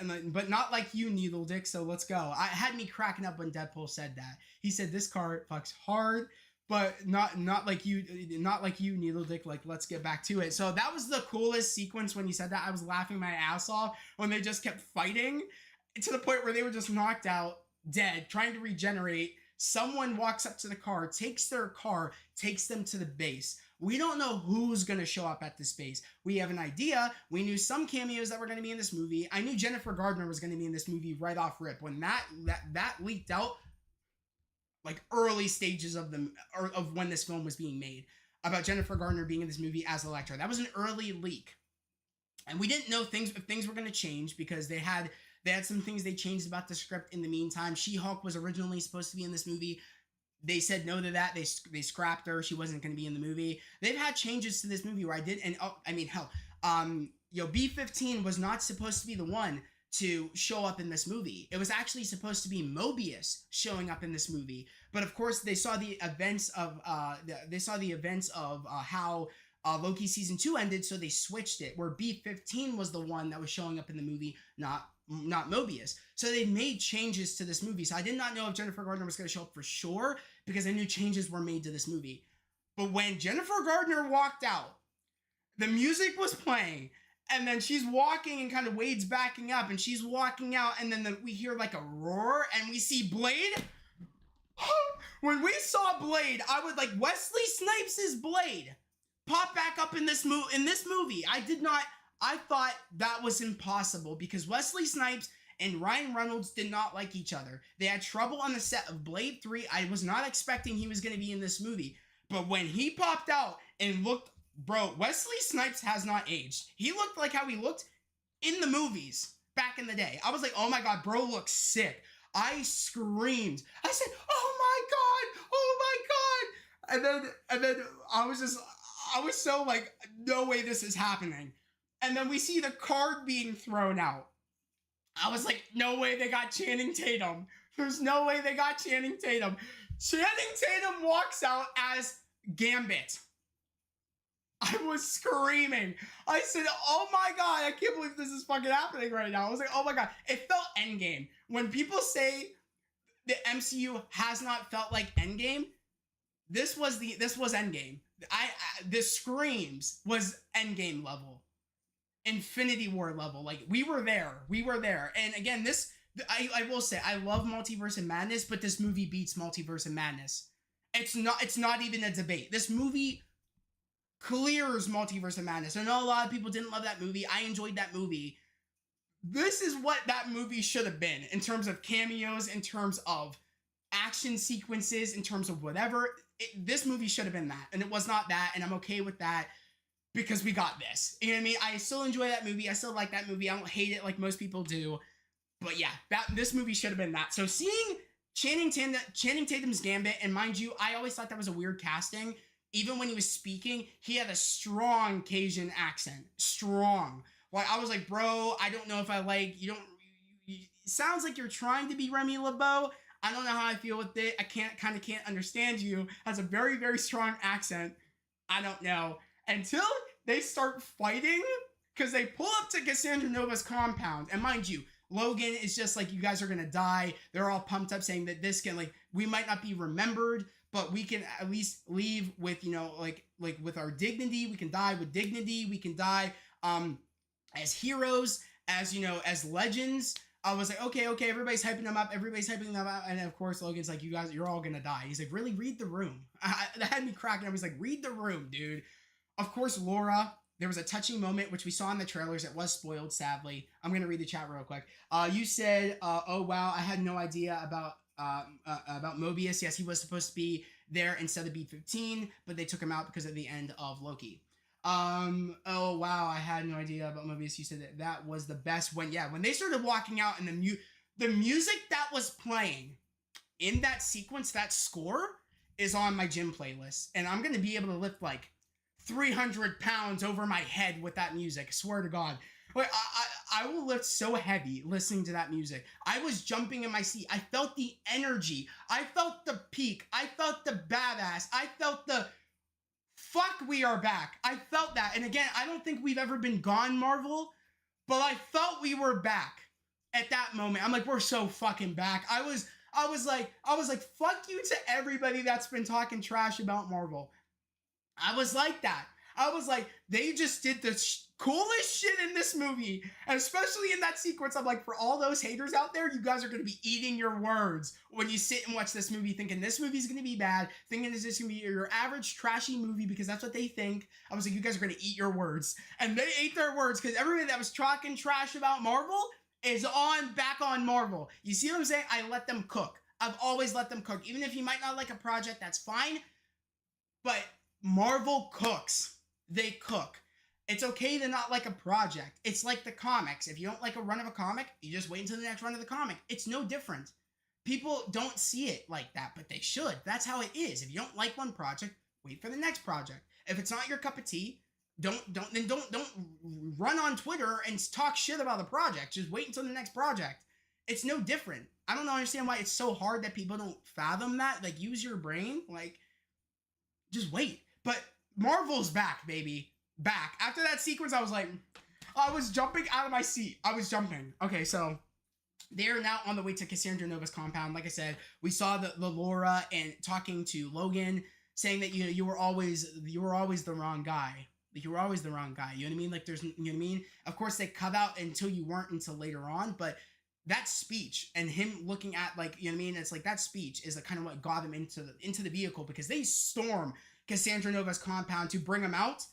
not like you, Needle Dick. So let's go. I had me cracking up when Deadpool said that. He said, this car fucks hard, but not like you, Needle Dick. Like, let's get back to it. So that was the coolest sequence when he said that. I was laughing my ass off when they just kept fighting to the point where they were just knocked out, dead, trying to regenerate. Someone walks up to the car, takes their car, takes them to the base. We don't know who's going to show up at this base. We have an idea. We knew some cameos that were going to be in this movie. I knew Jennifer Gardner was going to be in this movie right off rip. When that leaked out, like early stages of when this film was being made, about Jennifer Gardner being in this movie as Elektra. That was an early leak. And we didn't know if things were going to change because they had some things they changed about the script in the meantime. She-Hulk was originally supposed to be in this movie. They said no to that. They scrapped her. She wasn't going to be in the movie. They've had changes to this movie where B-15 was not supposed to be the one to show up in this movie. It was actually supposed to be Mobius showing up in this movie. But of course, they saw the events of how Loki season 2 ended, so they switched it, where B-15 was the one that was showing up in the movie, not Mobius. So they made changes to this movie. So I did not know if Jennifer Gardner was going to show up for sure, because I knew changes were made to this movie. But when Jennifer Gardner walked out, the music was playing, and then she's walking and kind of Wade's backing up, and she's walking out, and then we hear like a roar, and we see Blade. When we saw Blade, I would like Wesley Snipes' Blade pop back up in this movie. I thought that was impossible because Wesley Snipes and Ryan Reynolds did not like each other. They had trouble on the set of Blade 3. I was not expecting he was going to be in this movie. But when he popped out and looked, bro, Wesley Snipes has not aged. He looked like how he looked in the movies back in the day. I was like, oh my God, bro looks sick. I screamed. I said, oh my God. And then I was so like, no way this is happening. And then we see the card being thrown out. I was like, no way they got Channing Tatum. There's no way they got Channing Tatum. Channing Tatum walks out as Gambit. I was screaming. I said, oh my God, I can't believe this is fucking happening right now. I was like, oh my God. It felt Endgame. When people say the MCU has not felt like Endgame, this was Endgame. The screams was Endgame level, Infinity War level. Like we were there. And again, I will say I love Multiverse of Madness, but this movie beats Multiverse of Madness. It's not even a debate. This movie clears Multiverse of Madness. I know a lot of people didn't love that movie. I enjoyed that movie. This is what that movie should have been in terms of cameos, in terms of action sequences, in terms of whatever. This movie should have been that, and it was not that, and I'm okay with that because we got this. You know what I mean? I still enjoy that movie. I still like that movie. I don't hate it like most people do. But yeah, this movie should have been that. So seeing Channing Tatum's Gambit, and mind you, I always thought that was a weird casting. Even when he was speaking, he had a strong Cajun accent. Strong. Like, I was like, bro, I don't know if I like, you sounds like you're trying to be Remy LeBeau. I don't know how I feel with it. I kind of can't understand you. Has a very, very strong accent. I don't know. Until they start fighting, because they pull up to Cassandra Nova's compound. And mind you, Logan is just like, you guys are going to die. They're all pumped up saying that this can, like, we might not be remembered, but we can at least leave with, you know, like with our dignity. We can die with dignity. We can die as heroes, as, you know, as legends. I was like, okay, everybody's hyping them up. And of course, Logan's like, you guys, you're all going to die. He's like, really? Read the room. That had me cracking. I was like, read the room, dude. Of course, Laura, there was a touching moment, which we saw in the trailers. It was spoiled, sadly. I'm going to read the chat real quick. You said, oh, wow, I had no idea about Mobius. Yes, he was supposed to be there instead of B-15, but they took him out because of the end of Loki. Oh, wow, I had no idea about Mobius. You said that was the best when they started walking out and the music that was playing in that sequence, that score, is on my gym playlist. And I'm going to be able to lift like 300 pounds over my head with that music. I swear to God. Like, I will lift so heavy listening to that music. I was jumping in my seat. I felt the energy. I felt the peak. I felt the badass. I felt the fuck, we are back. I felt that. And again, I don't think we've ever been gone, Marvel, but I felt we were back at that moment. I'm like, we're so fucking back. I was like, fuck you to everybody that's been talking trash about Marvel. I was like that. I was like, they just did the coolest shit in this movie. And especially in that sequence, I'm like, for all those haters out there, you guys are going to be eating your words when you sit and watch this movie thinking this movie's going to be bad, thinking this is going to be your average trashy movie because that's what they think. I was like, you guys are going to eat your words. And they ate their words because everybody that was talking trash about Marvel is back on Marvel. You see what I'm saying? I let them cook. I've always let them cook. Even if you might not like a project, that's fine. But Marvel cooks. They cook. It's okay to not like a project. It's like the comics. If you don't like a run of a comic, you just wait until the next run of the comic. It's no different. People don't see it like that, but they should. That's how it is. If you don't like one project, wait for the next project. If it's not your cup of tea, don't run on Twitter and talk shit about the project. Just wait until the next project. It's no different. I don't understand why it's so hard that people don't fathom that. Like, use your brain. Like, just wait. But Marvel's back, baby. Back. After that sequence, I was like, I was jumping out of my seat. I was jumping. Okay, so they're now on the way to Cassandra Nova's compound. Like I said, we saw the Laura and talking to Logan, saying that, you know, you were always the wrong guy. Like, you were always the wrong guy. You know what I mean? Like, you know what I mean? Of course, they cut out until you weren't until later on, but that speech and him looking at, like, you know what I mean? It's like that speech is like kind of what got him into the vehicle, because they storm Cassandra Nova's compound to bring him out.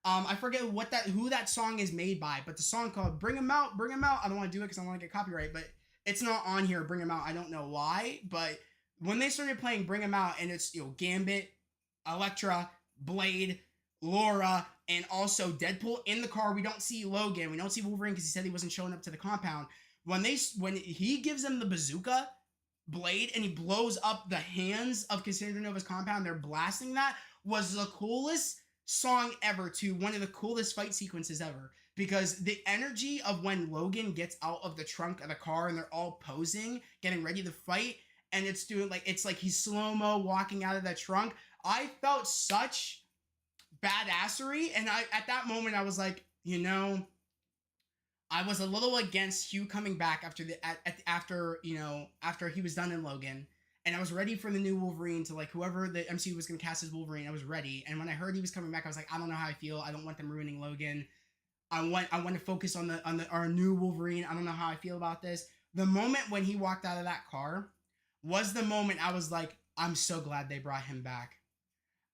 I forget who that song is made by, but the song called Bring Him Out, Bring Him Out. I don't want to do it because I don't want to get copyright, but it's not on here, Bring Him Out. I don't know why, but when they started playing Bring Him Out, and it's, you know, Gambit, Elektra, Blade, Laura, and also Deadpool in the car. We don't see Logan. We don't see Wolverine because he said he wasn't showing up to the compound. When he gives them the bazooka, Blade, and he blows up the hands of Cassandra Nova's compound, they're blasting that, was the coolest song ever, to one of the coolest fight sequences ever, because the energy of when Logan gets out of the trunk of the car and they're all posing, getting ready to fight, and it's like he's slow-mo walking out of that trunk. I felt such badassery, and at that moment I was like, you know, I was a little against Hugh coming back after he was done in Logan, and I was ready for the new Wolverine to, like, whoever the MCU was going to cast as Wolverine. I was ready, and when I heard he was coming back, I was like, I don't know how I feel. I don't want them ruining Logan. I want to focus on our new Wolverine. I don't know how I feel about this. The moment when he walked out of that car was the moment I was like, I'm so glad they brought him back.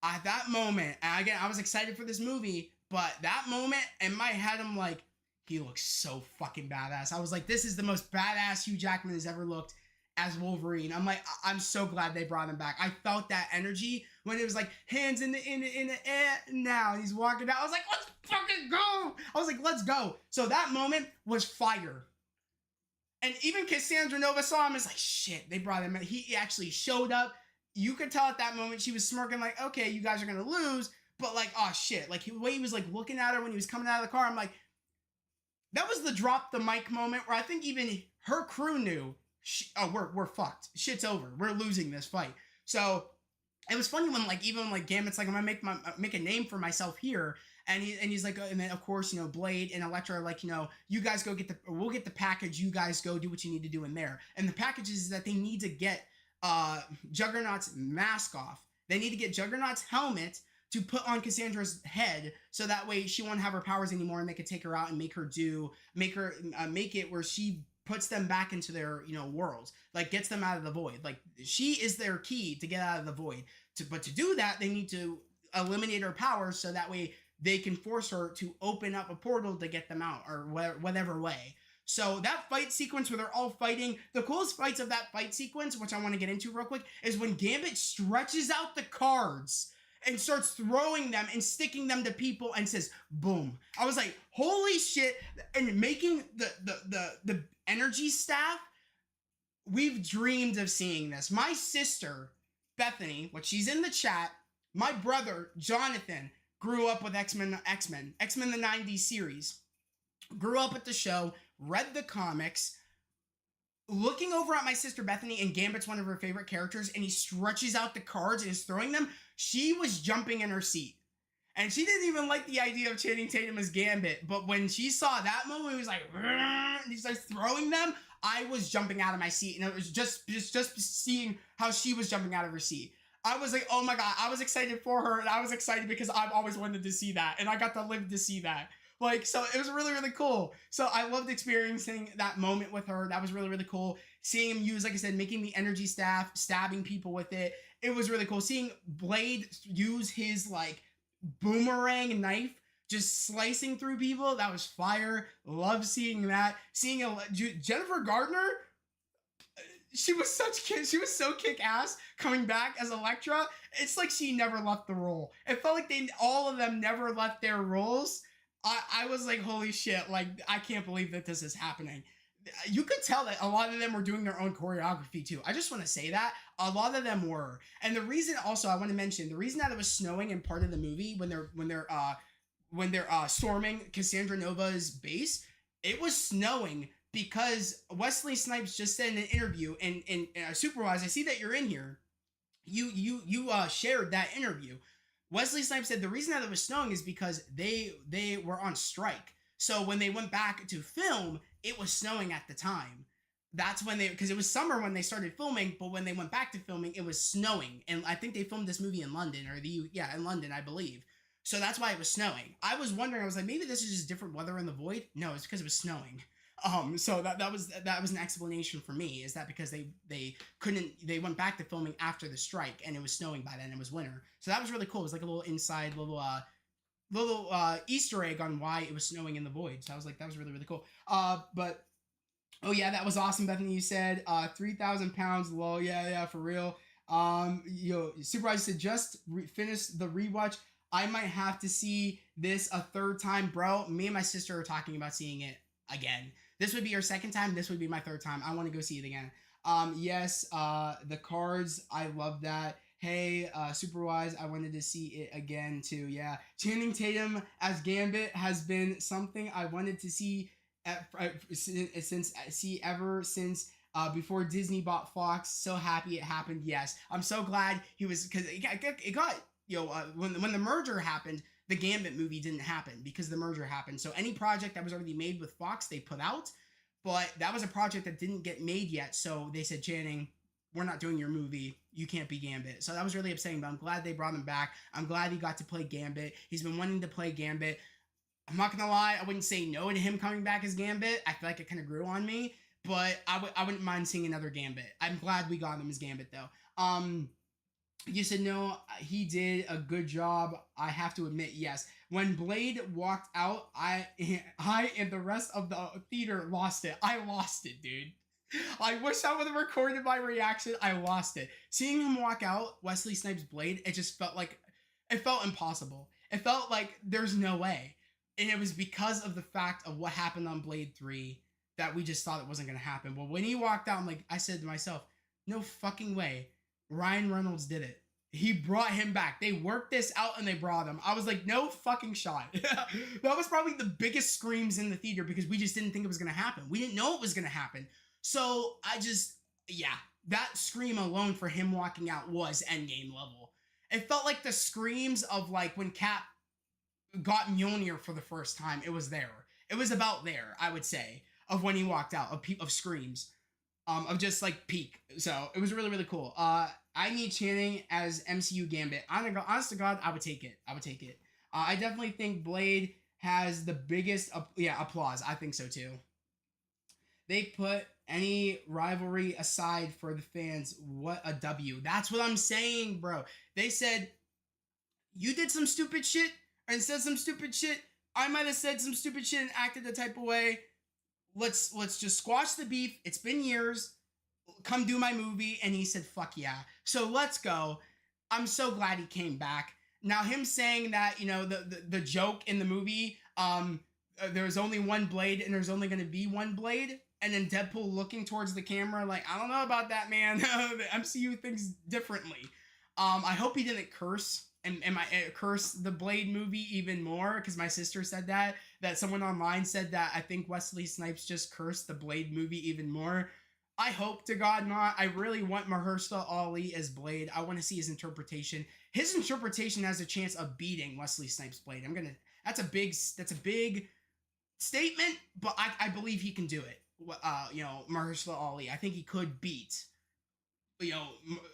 At that moment, and again, I was excited for this movie, but that moment in my head, I'm like, he looks so fucking badass. I was like, this is the most badass Hugh Jackman has ever looked as Wolverine. I'm like, I'm so glad they brought him back. I felt that energy when it was like hands in the air. Now he's walking out. I was like, let's fucking go. I was like, let's go. So that moment was fire. And even Cassandra Nova saw him. It's like, shit, they brought him in. He actually showed up. You could tell at that moment she was smirking like, okay, you guys are gonna lose. But like, oh shit. Like the way he was like looking at her when he was coming out of the car, I'm like, that was the drop the mic moment where I think even her crew knew, we're fucked. Shit's over. We're losing this fight. So it was funny when like even like Gambit's like, I'm gonna make a name for myself here, and he's like, and then of course Blade and Elektra are like, you guys go we'll get the package. You guys go do what you need to do in there. And the package is that they need to get Juggernaut's mask off. They need to get Juggernaut's helmet to put on Cassandra's head, so that way she won't have her powers anymore, and they could take her out and make it where she puts them back into their worlds, like gets them out of the void. Like she is their key to get out of the void. But to do that, they need to eliminate her powers, so that way they can force her to open up a portal to get them out, or whatever way. So that fight sequence where they're all fighting, the coolest fights of that fight sequence, which I want to get into real quick, is when Gambit stretches out the cards and starts throwing them and sticking them to people and says, boom. I was like, holy shit. And making the energy staff, we've dreamed of seeing this. My sister, Bethany, which she's in the chat, my brother, Jonathan, grew up with X-Men the 90s series. Grew up with the show, read the comics. Looking over at my sister Bethany, and Gambit's one of her favorite characters, and he stretches out the cards and is throwing them. She was jumping in her seat. And she didn't even like the idea of Channing Tatum as Gambit. But when she saw that moment, he was like, and he starts throwing them, I was jumping out of my seat. And it was just seeing how she was jumping out of her seat. I was like, oh my God, I was excited for her. And I was excited because I've always wanted to see that. And I got to live to see that. Like, so it was really, really cool. So I loved experiencing that moment with her. That was really, really cool. Seeing him use, like I said, making the energy staff, stabbing people with it. It was really cool. Seeing Blade use his, like, boomerang knife, just slicing through people. That was fire. Love seeing that. Seeing Jennifer Gardner, she was so kick-ass coming back as Elektra. It's like she never left the role. It felt like all of them never left their roles. I was like, holy shit, like, I can't believe that this is happening. You could tell that a lot of them were doing their own choreography too. I just want to say that a lot of them were. And the reason also I want to mention, the reason that it was snowing in part of the movie when they're storming Cassandra Nova's base, it was snowing because Wesley Snipes just said in an interview, and Superwise, I see that you're in here. You shared that interview. Wesley Snipes said the reason that it was snowing is because they were on strike. So when they went back to film, it was snowing at the time. That's when because it was summer when they started filming, but when they went back to filming, it was snowing. And I think they filmed this movie in London, in London, I believe. So that's why it was snowing. I was wondering, I was like, maybe this is just different weather in the void. No, it's because it was snowing. So that was an explanation for me, is that because they went back to filming after the strike and it was snowing by then, it was winter. So that was really cool. It was like a little inside little Easter egg on why it was snowing in the void. So I was like, that was really, really cool. But oh yeah, that was awesome, Bethany. You said 3,000 pounds low. Yeah, for real. Supervisor said just finished the rewatch. I might have to see this a third time, bro. Me and my sister are talking about seeing it again. This would be your second time. This would be my third time. I want to go see it again. Yes, the cards. I love that. Hey, Superwise, I wanted to see it again too. Yeah, Channing Tatum as Gambit has been something I wanted to see ever since before Disney bought Fox. So happy it happened. Yes, I'm so glad he was, because it got when the merger happened, the Gambit movie didn't happen because the merger happened. So any project that was already made with Fox, they put out, but that was a project that didn't get made yet. So they said, Channing, we're not doing your movie. You can't be Gambit. So that was really upsetting, but I'm glad they brought him back. I'm glad he got to play Gambit. He's been wanting to play Gambit. I'm not gonna lie, I wouldn't say no to him coming back as Gambit. I feel like it kind of grew on me, but I wouldn't mind seeing another Gambit. I'm glad we got him as Gambit though. You said no, he did a good job. I have to admit, yes. When Blade walked out, I and the rest of the theater lost it. I lost it, dude. I wish I would have recorded my reaction. I lost it. Seeing him walk out, Wesley Snipes' Blade, it just felt like, it felt impossible. It felt like there's no way. And it was because of the fact of what happened on Blade 3 that we just thought it wasn't going to happen. But when he walked out, I said to myself, no fucking way. Ryan Reynolds did it. He brought him back. They worked this out and they brought him. I was like, no fucking shot. That was probably the biggest screams in the theater because we just didn't think it was going to happen. We didn't know it was going to happen. So yeah, that scream alone for him walking out was Endgame level. It felt like the screams of like when Cap got Mjolnir for the first time. It was there. It was about there, I would say, of when he walked out, of screams. Of just like peak. So it was really, really cool. I need Channing as MCU Gambit. Honest to God, I would take it. I definitely think Blade has the biggest applause. I think so too. They put any rivalry aside for the fans. What a W. That's what I'm saying, bro. They said, you did some stupid shit and said some stupid shit. I might have said some stupid shit and acted the type of way. Let's just squash the beef. It's been years. Come do my movie. And he said, fuck yeah. So let's go. I'm so glad he came back. Now him saying that, the joke in the movie, there's only one blade and there's only going to be one blade. And then Deadpool looking towards the camera like, I don't know about that, man. The MCU thinks differently. I hope he didn't curse and curse the Blade movie even more, because my sister said that someone online said that I think Wesley Snipes just cursed the Blade movie even more. I hope to God not. I really want Mahershala Ali as Blade. I want to see his interpretation. His interpretation has a chance of beating Wesley Snipes' Blade. That's a big statement, but I believe he can do it. Mahershala Ali. I think he could beat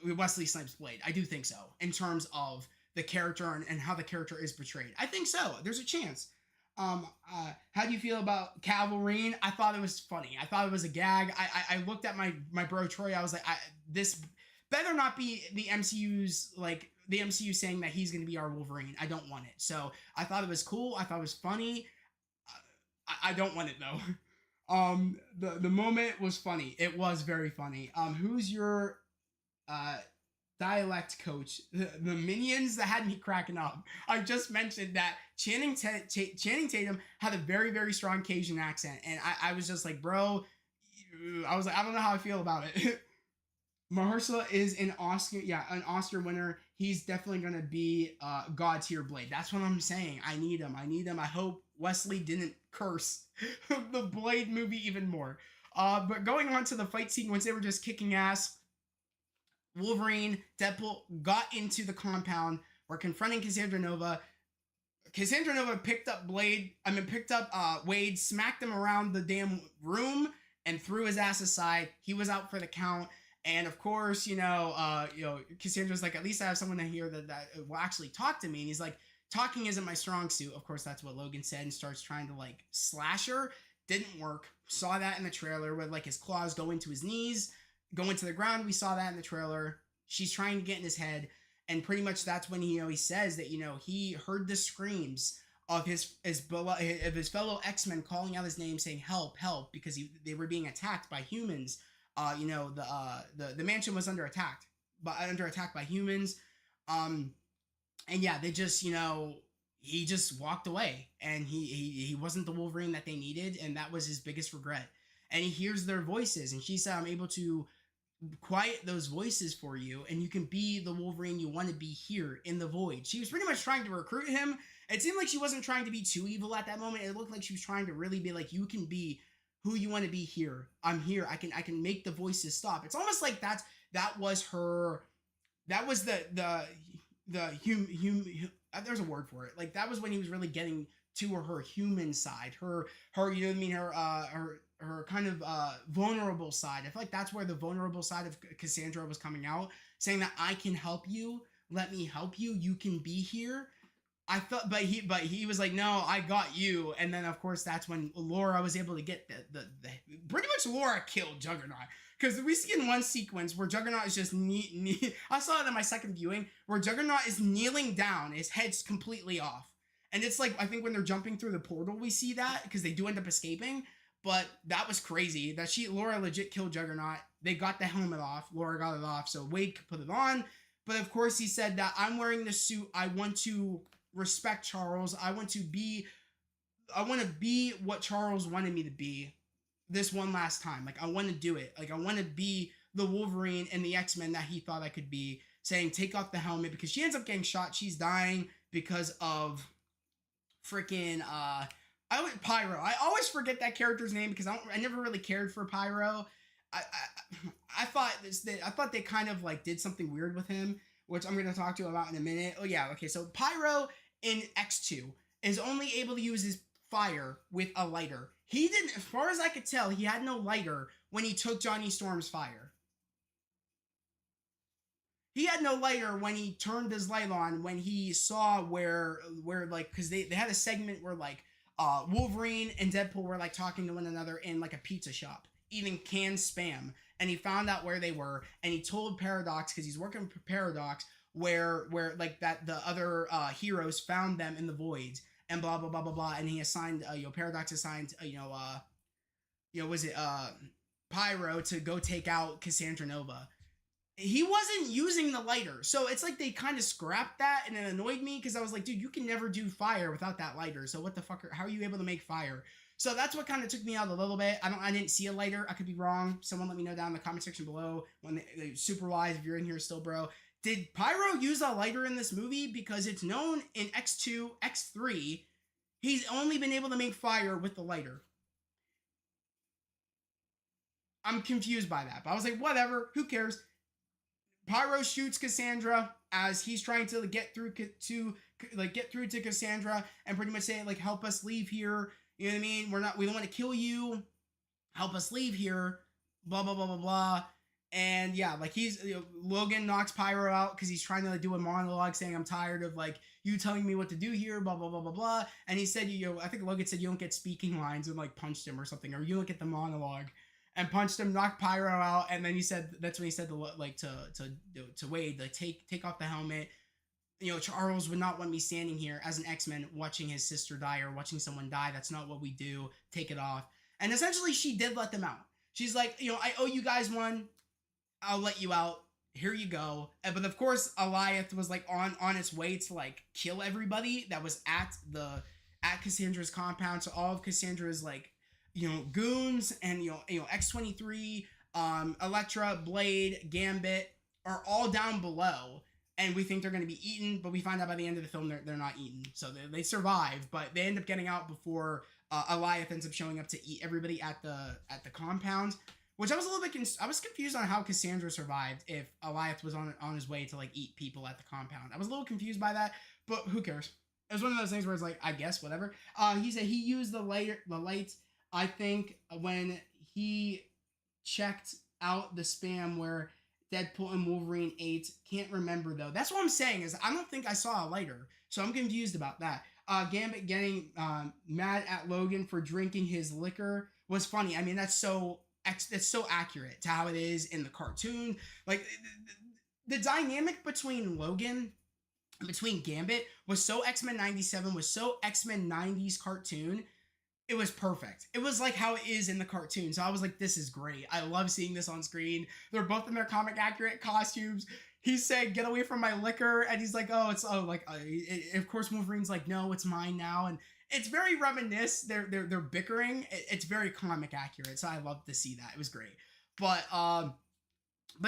Wesley Snipes' Blade. I do think so, in terms of the character and how the character is portrayed. I think so. There's a chance. How do you feel about Wolverine? I thought it was funny. I thought it was a gag. I looked at my bro Troy. I was like, this better not be the MCU's, like, the MCU saying that he's going to be our Wolverine. I don't want it. So I thought it was cool. I thought it was funny. I don't want it though. The moment was funny. It was very funny. Who's your dialect coach? The minions that had me cracking up. I just mentioned that Channing Tatum had a very, very strong Cajun accent, and I was just like, bro, I was like, I don't know how I feel about it. Mahershala is an Oscar winner. He's definitely gonna be God tier Blade. That's what I'm saying. I need him. I hope Wesley didn't curse the Blade movie even more. But going on to the fight sequence, they were just kicking ass. Wolverine, Deadpool got into the compound. We're confronting Cassandra Nova. Cassandra Nova picked up Wade, smacked him around the damn room, and threw his ass aside. He was out for the count. And of course, Cassandra's like, at least I have someone here that will actually talk to me. And he's like, talking isn't my strong suit. Of course, that's what Logan said, and starts trying to like slash her. Didn't work. Saw that in the trailer with like his claws going to his knees, going to the ground. We saw that in the trailer. She's trying to get in his head, and pretty much that's when he says that he heard the screams of his fellow X-Men calling out his name, saying help, help, because they were being attacked by humans. The mansion was under attack by humans. And yeah, they just he just walked away, and he wasn't the Wolverine that they needed, and that was his biggest regret. And he hears their voices, and she said, I'm able to quiet those voices for you, and you can be the Wolverine you want to be here in the void. She was pretty much trying to recruit him. It seemed like she wasn't trying to be too evil at that moment. It looked like she was trying to really be like, you can be who you want to be here. I'm here. I can make the voices stop. It's almost like that was the there's a word for it. Like, that was when he was really getting to her human side, her you know what I mean, her kind of vulnerable side. I feel like that's where the vulnerable side of Cassandra was coming out, saying that I can help you, let me help you, you can be here. I thought, but he was like, no, I got you. And then of course that's when Laura was able to get the pretty much Laura killed Juggernaut, because we see in one sequence where Juggernaut is just I saw it in my second viewing where Juggernaut is kneeling down, his head's completely off, and it's like I think when they're jumping through the portal we see that, because they do end up escaping. But that was crazy that Laura legit killed Juggernaut. They got the helmet off. Laura got it off, so Wade could put it on. But of course he said that I'm wearing the suit. I want to respect Charles. I want to be what Charles wanted me to be this one last time. Like, I want to do it. Like, I want to be the Wolverine and the X-Men that he thought I could be, saying take off the helmet, because she ends up getting shot. She's dying because of freaking Pyro. I always forget that character's name because I never really cared for Pyro. I thought they kind of like did something weird with him, which I'm going to talk to you about in a minute. Oh yeah, okay. So Pyro in X2 is only able to use his fire with a lighter. He didn't, as far as I could tell, he had no lighter when he took Johnny Storm's fire. He had no lighter when he turned his light on, when he saw where like, because they had a segment where like Wolverine and Deadpool were like talking to one another in like a pizza shop, eating canned spam, and he found out where they were, and he told Paradox, because he's working for Paradox, where like that the other heroes found them in the voids, and blah blah blah blah blah, and he assigned Paradox assigned Pyro to go take out Cassandra Nova. He wasn't using the lighter, so it's like they kind of scrapped that, and it annoyed me because I was like, dude, you can never do fire without that lighter, so what the fuck, how are you able to make fire? So that's what kind of took me out a little bit. I didn't see a lighter. I could be wrong. Someone let me know down in the comment section below, when they super wise, if you're in here still, bro. Did Pyro use a lighter in this movie? Because it's known in X2, X3, he's only been able to make fire with the lighter. I'm confused by that, but I was like, whatever, who cares? Pyro shoots Cassandra as he's trying to get through to Cassandra and pretty much say, like, help us leave here. You know what I mean? We don't want to kill you. Help us leave here. Blah blah blah blah blah. And yeah, like Logan knocks Pyro out because he's trying to like do a monologue saying, I'm tired of like you telling me what to do here, blah blah blah blah blah. And he said, I think Logan said you don't get speaking lines, and like punched him or something, or you don't get the monologue. And punched him, knocked Pyro out, and then he said that's when he said to Wade, like take off the helmet. Charles would not want me standing here as an X-Men watching his sister die or watching someone die. That's not what we do. Take it off. And essentially, she did let them out. She's like, I owe you guys one. I'll let you out. Here you go. But of course, Alioth was like on its way to like kill everybody that was at Cassandra's compound. So all of Cassandra's like goons and X-23, Elektra, Blade, Gambit are all down below, and we think they're going to be eaten, but we find out by the end of the film they're not eaten. So they survive, but they end up getting out before Alioth ends up showing up to eat everybody at the compound, which I was a little bit I was confused on how Cassandra survived if Alioth was on his way to like eat people at the compound. I was a little confused by that, but who cares? It was one of those things where it's like, I guess whatever. He said he used the lights. I think when he checked out the spam where Deadpool and Wolverine ate, can't remember though. That's what I'm saying, is I don't think I saw a lighter, so I'm confused about that. Gambit getting mad at Logan for drinking his liquor was funny. I mean, that's so accurate to how it is in the cartoon. Like the dynamic between Logan, between Gambit was so X-Men 97, was so X-Men 90s cartoon. It was perfect. It was like how it is in the cartoon. So I was like, this is great. I love seeing this on screen. They're both in their comic accurate costumes. He said, get away from my liquor. And he's like, of course Wolverine's like, no, it's mine now. And it's very reminiscent. They're bickering. It's very comic accurate. So I love to see that. It was great. But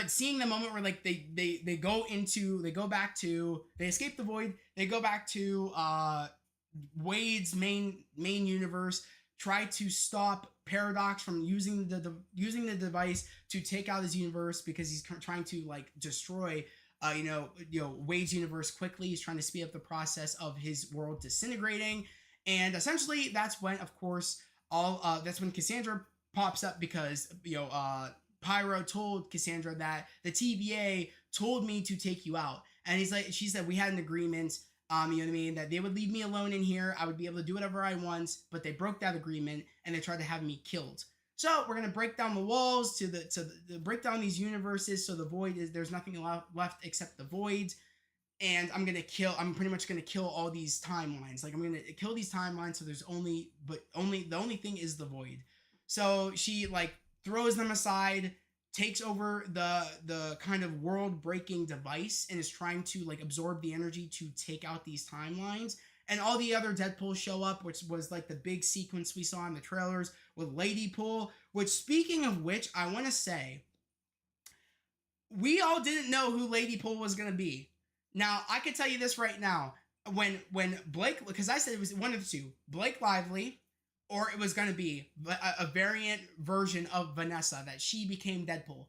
seeing the moment where like they escape the void. They go back to, Wade's main universe, try to stop Paradox from using the device to take out his universe, because he's trying to like destroy Wade's universe quickly. He's trying to speed up the process of his world disintegrating. And essentially, that's when, of course, that's when Cassandra pops up because Pyro told Cassandra that the TVA told me to take you out, and she said we had an agreement. You know what I mean? That they would leave me alone in here. I would be able to do whatever I want, but they broke that agreement and they tried to have me killed. So we're gonna break down the walls to break down these universes. So the void there's nothing left except the void, and I'm pretty much gonna kill all these timelines. Like I'm gonna kill these timelines. So there's the only thing is the void. So she like throws them aside, takes over the kind of world breaking device, and is trying to like absorb the energy to take out these timelines. And all the other Deadpools show up, which was like the big sequence we saw in the trailers with Ladypool. Which, speaking of which, I want to say, we all didn't know who Ladypool was going to be. Now, I can tell you this right now. When Blake, because I said it was one of the two, Blake Lively, or it was going to be a variant version of Vanessa, that she became Deadpool.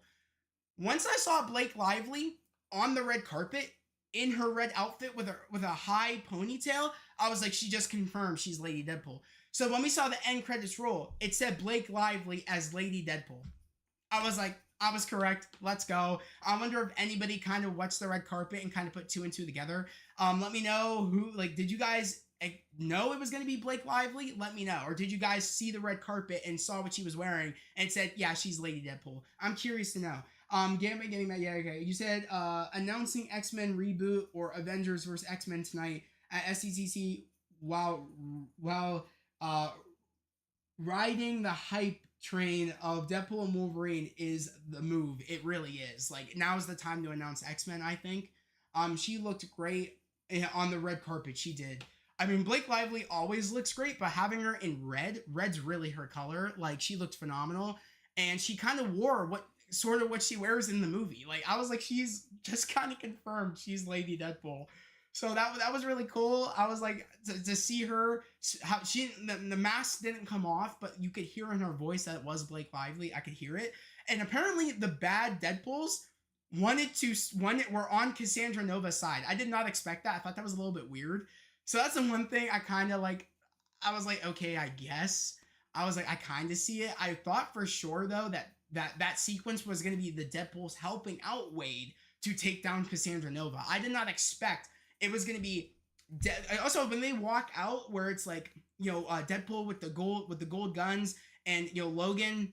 Once I saw Blake Lively on the red carpet in her red outfit with a high ponytail, I was like, she just confirmed she's Lady Deadpool. So when we saw the end credits roll, it said Blake Lively as Lady Deadpool. I was like, I was correct. Let's go. I wonder if anybody kind of watched the red carpet and kind of put two and two together. Let me know did you guys know it was going to be Blake Lively? Let me know. Or did you guys see the red carpet and saw what she was wearing and said, yeah, she's Lady Deadpool? I'm curious to know. Getting that. Yeah, okay. You said announcing X-Men reboot or Avengers vs. X-Men tonight at SDCC while riding the hype train of Deadpool and Wolverine is the move. It really is. Like, now's the time to announce X-Men, I think. She looked great on the red carpet. She did. I mean, Blake Lively always looks great, but having her in red's really her color. Like, she looked phenomenal, and she kind of wore what she wears in the movie. Like, I was like, she's just kind of confirmed she's Lady Deadpool. So that was really cool. I was like, to see her, how the mask didn't come off, but you could hear in her voice that it was Blake Lively. I could hear it. And apparently the bad Deadpools were on Cassandra Nova's side. I did not expect that. I thought that was a little bit weird. So that's the one thing I kind of like. I was like, okay, I guess. I was like, I kind of see it. I thought for sure though that sequence was going to be the Deadpools helping out Wade to take down Cassandra Nova. I did not expect it was going to be also when they walk out where it's like, Deadpool with the gold guns, and Logan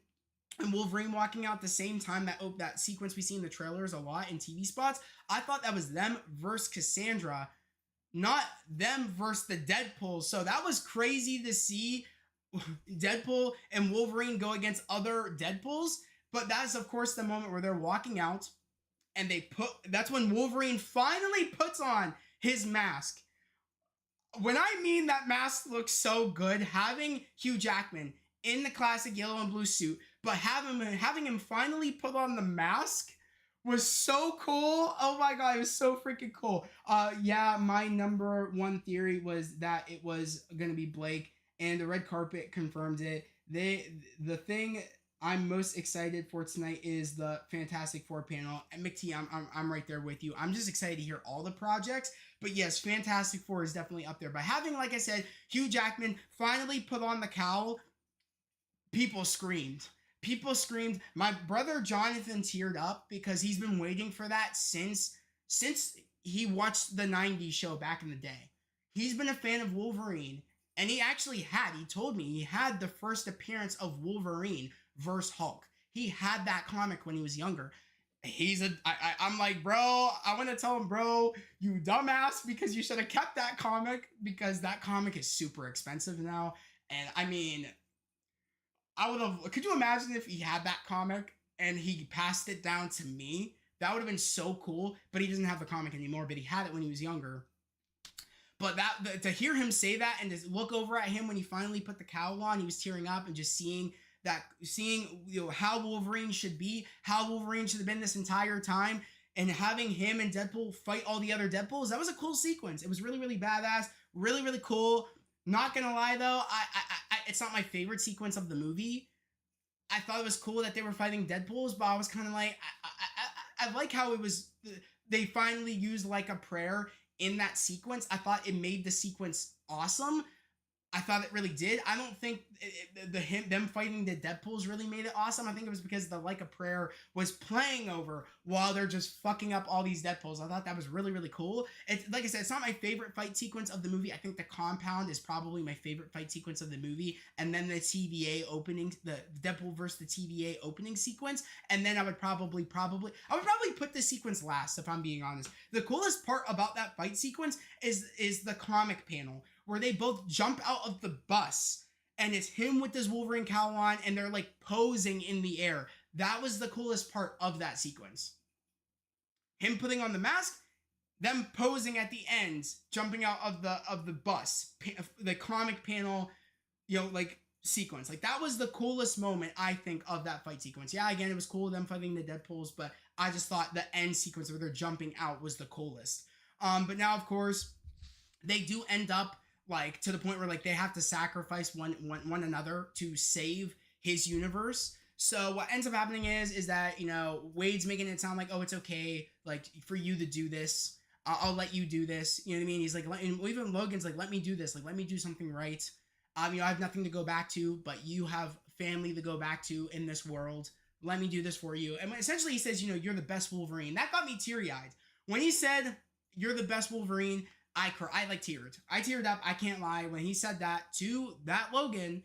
and Wolverine walking out at the same time, that sequence we see in the trailers a lot in TV spots. I thought that was them versus Cassandra, not them versus the Deadpool. So that was crazy to see Deadpool and Wolverine go against other Deadpools. But that's of course the moment where they're walking out, and that's when Wolverine finally puts on his mask. When I mean that mask looks so good, having Hugh Jackman in the classic yellow and blue suit, but having him finally put on the mask was so cool. Oh my god, it was so freaking cool. Yeah, my number one theory was that it was gonna be Blake, and the red carpet confirmed it. The thing I'm most excited for tonight is the Fantastic Four panel. And McT, I'm right there with you. I'm just excited to hear all the projects. But yes, Fantastic Four is definitely up there. But having, like I said, Hugh Jackman finally put on the cowl, people screamed. People screamed. My brother Jonathan teared up because he's been waiting for that since he watched the 90s show back in the day. He's been a fan of Wolverine. And he told me he had the first appearance of Wolverine versus Hulk. He had that comic when he was younger. I'm like, bro, I want to tell him, bro, you dumbass, because you should have kept that comic, because that comic is super expensive now. And I mean, could you imagine if he had that comic and he passed it down to me? That would have been so cool, but he doesn't have the comic anymore, but he had it when he was younger. But to hear him say that and to look over at him when he finally put the cowl on, he was tearing up, and just seeing how Wolverine should be, how Wolverine should have been this entire time, and having him and Deadpool fight all the other Deadpools. That was a cool sequence. It was really, really badass, really, really cool. Not gonna lie though, it's not my favorite sequence of the movie. I thought it was cool that they were fighting Deadpools, but I was kind of like, I like how it was. They finally used like a prayer in that sequence. I thought it made the sequence awesome. I thought it really did. I don't think them fighting the Deadpools really made it awesome. I think it was because the Like a Prayer was playing over while they're just fucking up all these Deadpools. I thought that was really, really cool. It's like I said, it's not my favorite fight sequence of the movie. I think the compound is probably my favorite fight sequence of the movie, and then the TVA opening, the Deadpool versus the TVA opening sequence, and then I would probably put this sequence last if I'm being honest. The coolest part about that fight sequence is the comic panel where they both jump out of the bus and it's him with his Wolverine cowl on and they're like posing in the air. That was the coolest part of that sequence. Him putting on the mask, them posing at the end, jumping out of the bus, the comic panel, like sequence. Like that was the coolest moment I think of that fight sequence. Yeah, again, it was cool them fighting the Deadpools, but I just thought the end sequence where they're jumping out was the coolest. But now of course they do end up like to the point where like they have to sacrifice one another to save his universe. So what ends up happening is that Wade's making it sound like, oh, it's okay, like for you to do this. I'll let you do this. You know what I mean? He's like, and even Logan's like, let me do this. Like, let me do something right. I have nothing to go back to, but you have family to go back to in this world. Let me do this for you. And essentially he says, you're the best Wolverine. That got me teary-eyed. When he said, you're the best Wolverine, I teared. I teared up. I can't lie. When he said that to that Logan,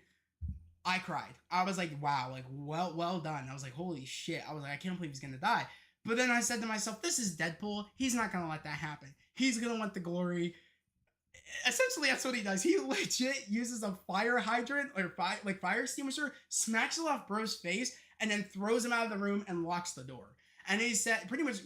I cried. I was like, wow, like, well done. I was like, holy shit. I was like, I can't believe he's going to die. But then I said to myself, this is Deadpool. He's not going to let that happen. He's going to want the glory. Essentially, that's what he does. He legit uses a fire hydrant or fire extinguisher, smacks it off bro's face, and then throws him out of the room and locks the door. And he said, pretty much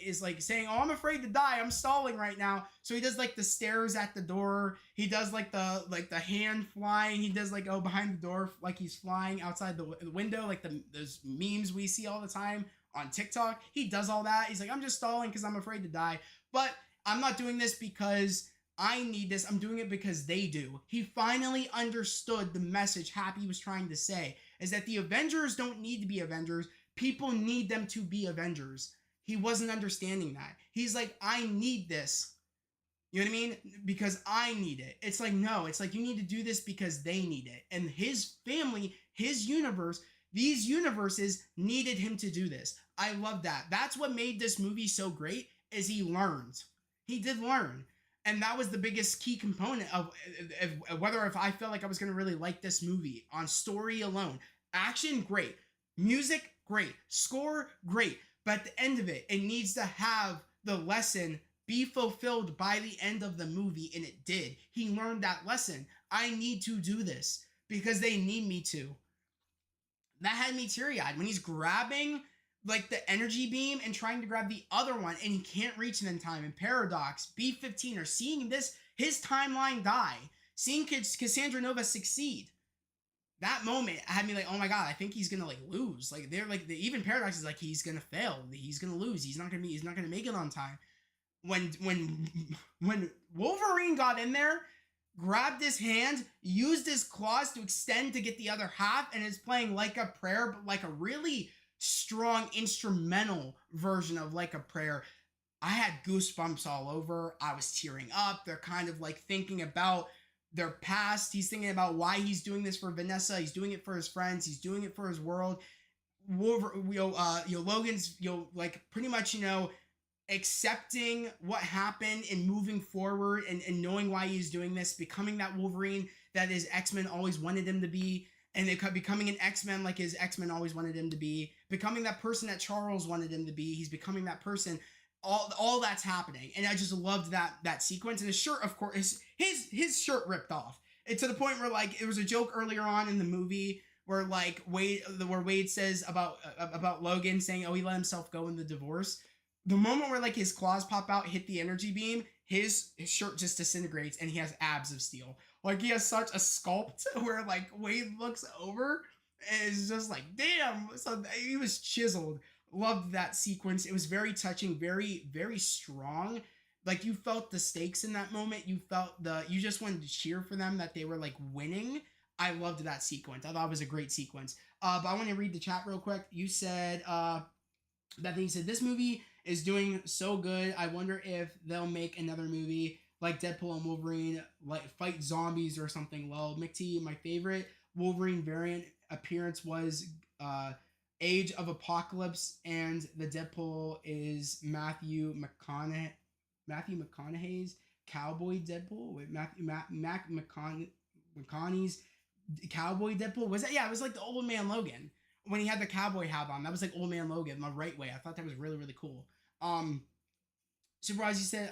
is saying, oh, I'm afraid to die. I'm stalling right now. So he does like the stairs at the door. He does like the hand flying. He does like behind the door like he's flying outside the window, like those memes we see all the time on TikTok. He does all that. He's like, I'm just stalling because I'm afraid to die. But I'm not doing this because I need this. I'm doing it because they do. He finally understood the message Happy was trying to say, is that the Avengers don't need to be Avengers. People need them to be Avengers. He wasn't understanding that. He's like, I need this. You know what I mean? Because I need it. It's like, no, it's like you need to do this because they need it. And his family, his universe, these universes needed him to do this. I love that. That's what made this movie so great, is he learned. He did learn. And that was the biggest key component of whether if I felt like I was going to really like this movie on story alone. Action, great. Music, great. Score, great. But at the end of it, it needs to have the lesson be fulfilled by the end of the movie, and it did. He learned that lesson. I need to do this because they need me to. That had me teary-eyed when he's grabbing like the energy beam and trying to grab the other one, and he can't reach it in time. And Paradox, B-15 are seeing this, his timeline die, seeing Cassandra Nova succeed. That moment had me like, oh my god, I think he's gonna like lose. Like they're like even Paradox is like, he's gonna fail, he's gonna lose, he's not gonna make it on time. When Wolverine got in there, grabbed his hand, used his claws to extend to get the other half, and is playing Like a Prayer, but like a really strong instrumental version of Like a Prayer. I had goosebumps all over. I was tearing up. They're kind of like thinking about their past. He's thinking about why he's doing this for Vanessa. He's doing it for his friends. He's doing it for his world. Logan's like pretty much accepting what happened and moving forward and knowing why he's doing this, becoming that Wolverine that his X-Men always wanted him to be, and becoming an X-Men like his X-Men always wanted him to be, becoming that person that Charles wanted him to be. He's becoming that person. All that's happening, and I just loved that sequence. And his shirt, of course, his shirt ripped off. And to the point where like it was a joke earlier on in the movie where like Wade says about Logan saying, oh, he let himself go in the divorce. The moment where like his claws pop out, hit the energy beam, his shirt just disintegrates, and he has abs of steel. Like he has such a sculpt where like Wade looks over and is just like, damn. So he was chiseled. Loved that sequence. It was very touching, very, very strong. Like you felt the stakes in that moment. You just wanted to cheer for them, that they were like winning. I loved that sequence. I thought it was a great sequence. But I want to read the chat real quick. You said that he said this movie is doing so good. I wonder if they'll make another movie. like Deadpool and Wolverine like fight zombies or something. Well, McT, my favorite Wolverine variant appearance was Age of Apocalypse, and the Deadpool is Matthew McConaughey's Cowboy Deadpool with McConaughey's Cowboy Deadpool. Was that? Yeah, it was like the Old Man Logan when he had the cowboy hat on. That was like Old Man Logan, the right way. I thought that was really really cool. Superwise, you said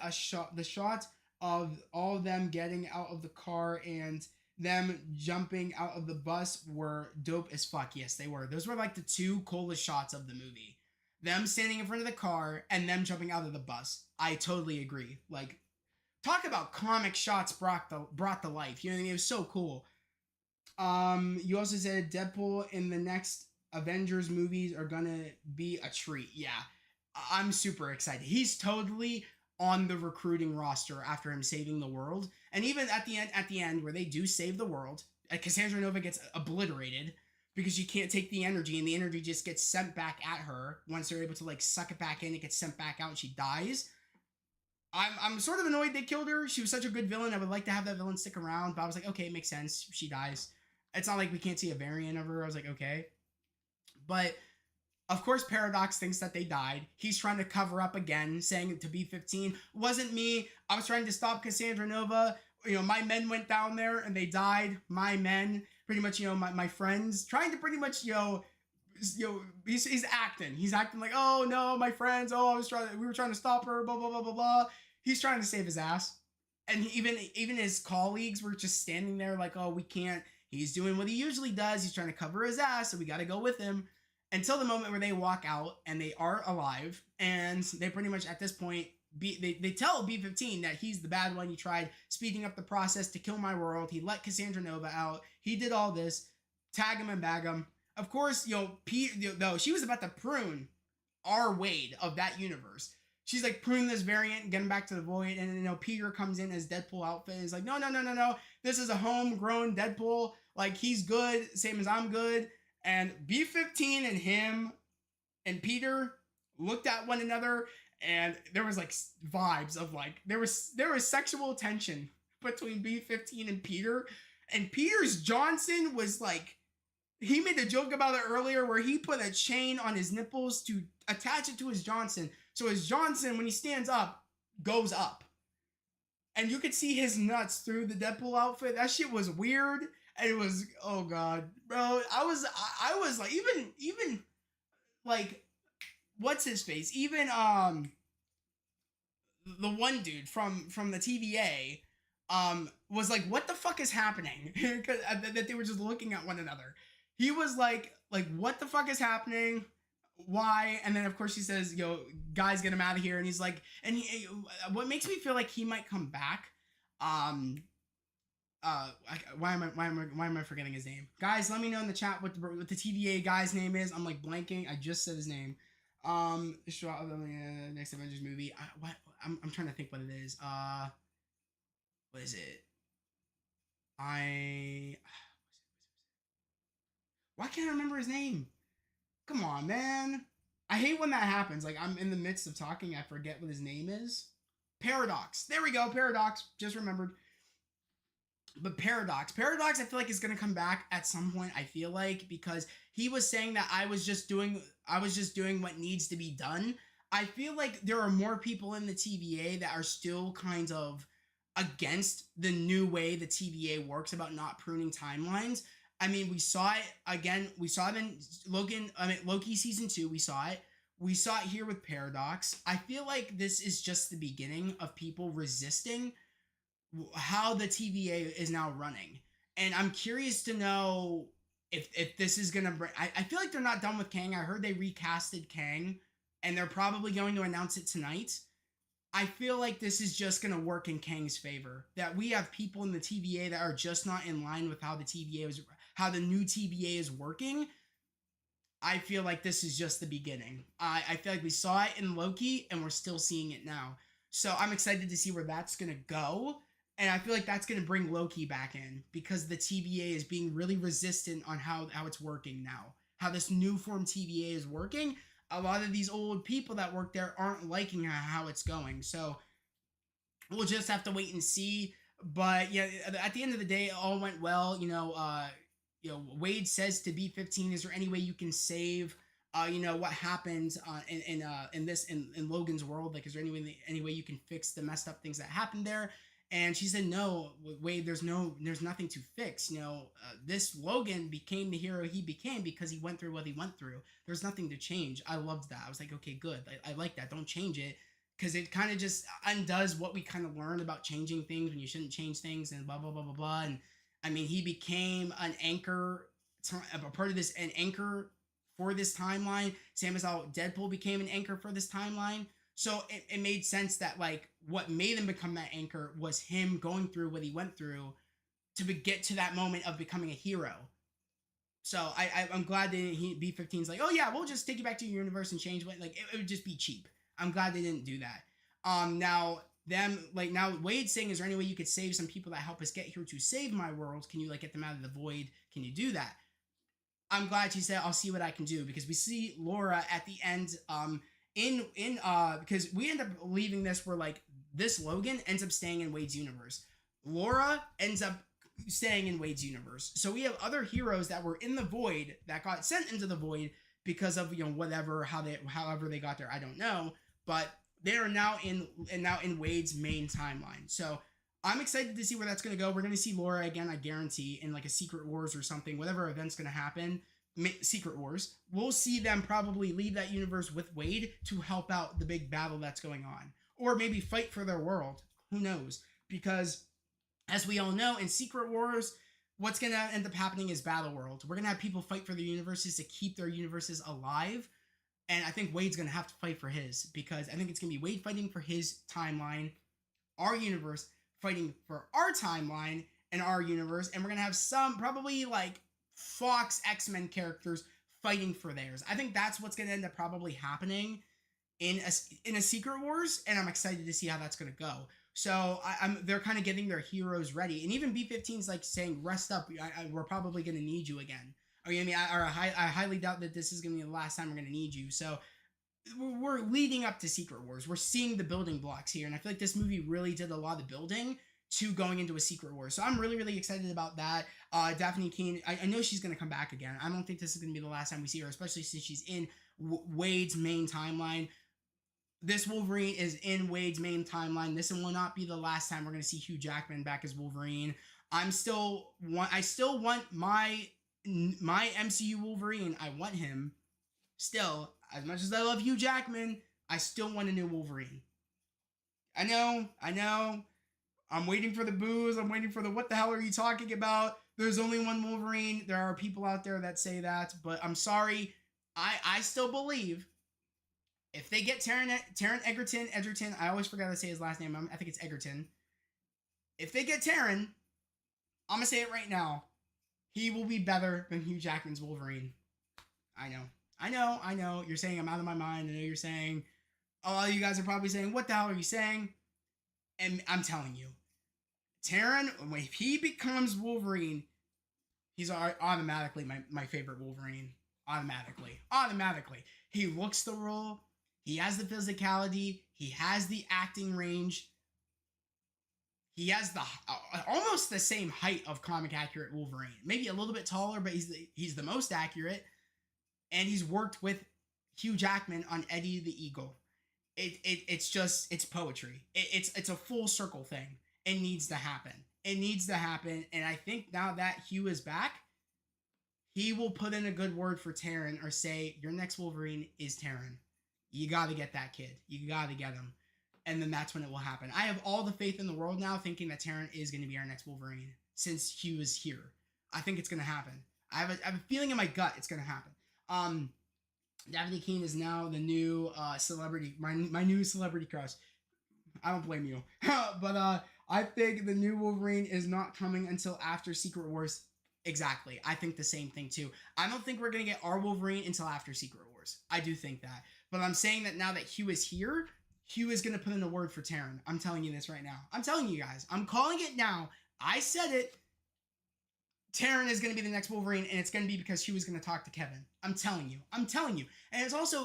the shot of all of them getting out of the car and them jumping out of the bus were dope as fuck. Yes, they were. Those were like the two coolest shots of the movie. Them standing in front of the car and them jumping out of the bus. I totally agree. Like, talk about comic shots brought to life. You know what I mean? It was so cool. You also said Deadpool in the next Avengers movies are gonna be a treat. Yeah, I'm super excited. He's totally on the recruiting roster after him saving the world. And even at the end where they do save the world, Cassandra Nova gets obliterated because you can't take the energy, and the energy just gets sent back at her. Once they're able to like suck it back in, it gets sent back out and she dies. I'm sort of annoyed they killed her. She was such a good villain. I would like to have that villain stick around, but I was like, okay, it makes sense. She dies. It's not like we can't see a variant of her. I was like, okay. But of course, Paradox thinks that they died. He's trying to cover up again, saying to B-15, wasn't me. I was trying to stop Cassandra Nova. You know, my men went down there and they died. My men, pretty much, you know, my friends, trying to pretty much, he's acting. He's acting like, oh no, my friends. Oh, we were trying to stop her. Blah blah blah blah blah. He's trying to save his ass, and even his colleagues were just standing there like, oh, we can't. He's doing what he usually does. He's trying to cover his ass, so we got to go with him. Until the moment where they walk out and they are alive, and they pretty much at this point they tell B-15 that he's the bad one. He tried speeding up the process to kill my world. He let Cassandra Nova out. He did all this. Tag him and bag him. Of course, though she was about to prune our Wade of that universe. She's like prune this variant, get him back to the void, and Peter comes in as Deadpool outfit and is like, no. This is a homegrown Deadpool. Like, he's good, same as I'm good. And B-15 and him and Peter looked at one another, and there was like vibes of like there was sexual tension between B-15 and Peter. And Peter's Johnson was like, he made a joke about it earlier where he put a chain on his nipples to attach it to his Johnson. So his Johnson, when he stands up, goes up. And you could see his nuts through the Deadpool outfit. That shit was weird. And it was, oh god, bro. I was like, even like, what's his face? Even the one dude from the TVA was like, what the fuck is happening? That they were just looking at one another. He was like what the fuck is happening? Why? And then of course he says, guys, get him out of here. And he's like, what makes me feel like he might come back? Why am I forgetting his name? Guys, let me know in the chat what the TVA guy's name is. I'm like blanking. I just said his name. Next Avengers movie. I'm trying to think what it is. What is it? Why can't I remember his name? Come on, man. I hate when that happens. Like, I'm in the midst of talking, I forget what his name is. Paradox. There we go, Paradox. Just remembered. But Paradox, I feel like is gonna come back at some point. I feel like, because he was saying that I was just doing what needs to be done. I feel like there are more people in the TVA that are still kind of against the new way the TVA works about not pruning timelines. I mean, we saw it again. We saw it in Loki season 2. We saw it. We saw it here with Paradox. I feel like this is just the beginning of people resisting how the TVA is now running. And I'm curious to know if this is going to bring... I feel like they're not done with Kang. I heard they recasted Kang, and they're probably going to announce it tonight. I feel like this is just going to work in Kang's favor. That we have people in the TVA that are just not in line with how the new TVA is working. I feel like this is just the beginning. I feel like we saw it in Loki, and we're still seeing it now. So I'm excited to see where that's going to go. And I feel like that's going to bring Loki back in, because the TVA is being really resistant on how it's working now. How this new form TVA is working. A lot of these old people that work there aren't liking how it's going. So we'll just have to wait and see. But yeah, at the end of the day, it all went well. Wade says to B-15, is there any way you can save what happened in Logan's world? Like, is there any way you can fix the messed up things that happened there? And she said, no, Wade, there's nothing to fix. This Logan became the hero he became because he went through what he went through. There's nothing to change. I loved that. I was like, okay, good. I like that. Don't change it, because it kind of just undoes what we kind of learned about changing things when you shouldn't change things and blah blah blah blah blah. And I mean, he became an anchor, a part of an anchor for this timeline. Same as how Deadpool became an anchor for this timeline. So it made sense that, like, what made him become that anchor was him going through what he went through to get to that moment of becoming a hero. So I'm glad that B-15's like, oh yeah, we'll just take you back to your universe and change what, like, it would just be cheap. I'm glad they didn't do that. Now Wade's saying, is there any way you could save some people that help us get here to save my world? Can you, like, get them out of the void? Can you do that? I'm glad she said, I'll see what I can do, because we see Laura at the end, because we end up leaving this where, like, this Logan ends up staying in Wade's universe. Laura ends up staying in Wade's universe. So we have other heroes that were in the void that got sent into the void because of, however they got there, I don't know, but they are now in Wade's main timeline. So I'm excited to see where that's going to go. We're going to see Laura again, I guarantee, in like a Secret Wars or something, whatever event's going to happen. Secret Wars. We'll see them probably leave that universe with Wade to help out the big battle that's going on, or maybe fight for their world. Who knows? Because as we all know, in Secret Wars, what's going to end up happening is Battle World. We're going to have people fight for their universes to keep their universes alive. And I think Wade's going to have to fight for his, because I think it's going to be Wade fighting for his timeline, our universe fighting for our timeline and our universe. And we're going to have some probably like Fox X-Men characters fighting for theirs. I think that's what's going to end up probably happening in a Secret Wars. And I'm excited to see how that's going to go. So they're kind of getting their heroes ready. And even B-15's like saying, rest up. We're probably going to need you again. I highly doubt that this is going to be the last time we're going to need you. So we're leading up to Secret Wars. We're seeing the building blocks here. And I feel like this movie really did a lot of building to going into a Secret Wars. So I'm really, really excited about that. Daphne Keane, I know she's going to come back again. I don't think this is going to be the last time we see her, especially since she's in Wade's main timeline. This Wolverine is in Wade's main timeline. This will not be the last time we're going to see Hugh Jackman back as Wolverine. I still want my MCU Wolverine. I want him still. As much as I love Hugh Jackman, I still want a new Wolverine. I know. I'm waiting for the boos. I'm waiting for the what the hell are you talking about? There's only one Wolverine. There are people out there that say that, but I'm sorry. I still believe if they get Taron Egerton, I always forgot to say his last name. I think it's Egerton. If they get Taron, I'm going to say it right now. He will be better than Hugh Jackman's Wolverine. I know. You're saying I'm out of my mind. I know you're saying, a lot of you guys are probably saying, what the hell are you saying? And I'm telling you, Taron, if he becomes Wolverine, he's automatically my favorite Wolverine. Automatically. He looks the role. He has the physicality. He has the acting range. He has the almost the same height of comic accurate Wolverine. Maybe a little bit taller, but he's the most accurate. And he's worked with Hugh Jackman on Eddie the Eagle. It's poetry. It's a full circle thing. It needs to happen. And I think now that Hugh is back, he will put in a good word for Taron, or say, your next Wolverine is Taron. You got to get that kid. You got to get him. And then that's when it will happen. I have all the faith in the world now, thinking that Taron is going to be our next Wolverine, since Hugh is here. I think it's going to happen. I have a feeling in my gut it's going to happen. Daphne Keane is now the new celebrity, my new celebrity crush. I don't blame you. But I think the new Wolverine is not coming until after Secret Wars. Exactly. I think the same thing too. I don't think we're going to get our Wolverine until after Secret Wars. I do think that. But I'm saying that now that Hugh is here, Hugh is going to put in a word for Taron. I'm telling you this right now. I'm telling you guys. I'm calling it now. I said it. Taron is going to be the next Wolverine, and it's going to be because Hugh is going to talk to Kevin. I'm telling you. And it's also,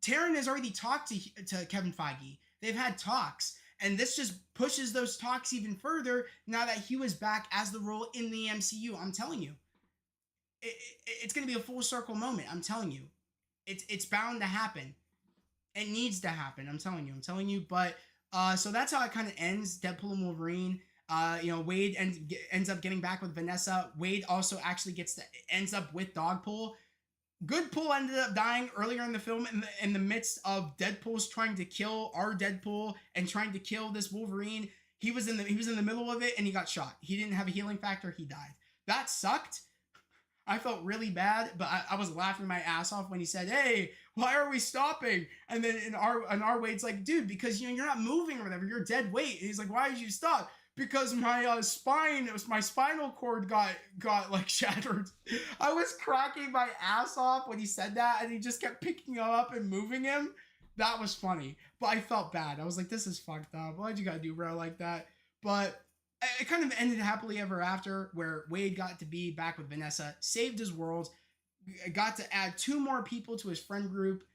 Taron has already talked to Kevin Feige. They've had talks. And this just pushes those talks even further now that Hugh is back as the role in the MCU. I'm telling you, it's going to be a full circle moment. I'm telling you, it's bound to happen. It needs to happen. I'm telling you. I'm telling you. But so that's how it kind of ends. Deadpool and Wolverine. Wade ends up getting back with Vanessa. Wade also actually ends up with Dogpool. Goodpool ended up dying earlier in the film in the midst of Deadpool's trying to kill our Deadpool and trying to kill this Wolverine. He was in the middle of it and he got shot. He didn't have a healing factor. He died. That sucked. I felt really bad, but I was laughing my ass off when he said, "Hey, why are we stopping?" And then in our Wade's like, "Dude, because you're not moving or whatever. You're dead weight." And he's like, "Why did you stop?" Because my spinal cord got like shattered. I was cracking my ass off when he said that, and he just kept picking him up and moving him. That was funny, but I felt bad. I was like, "This is fucked up. Why'd you gotta do bro like that?" But it kind of ended happily ever after, where Wade got to be back with Vanessa, saved his world, got to add 2 more people to his friend group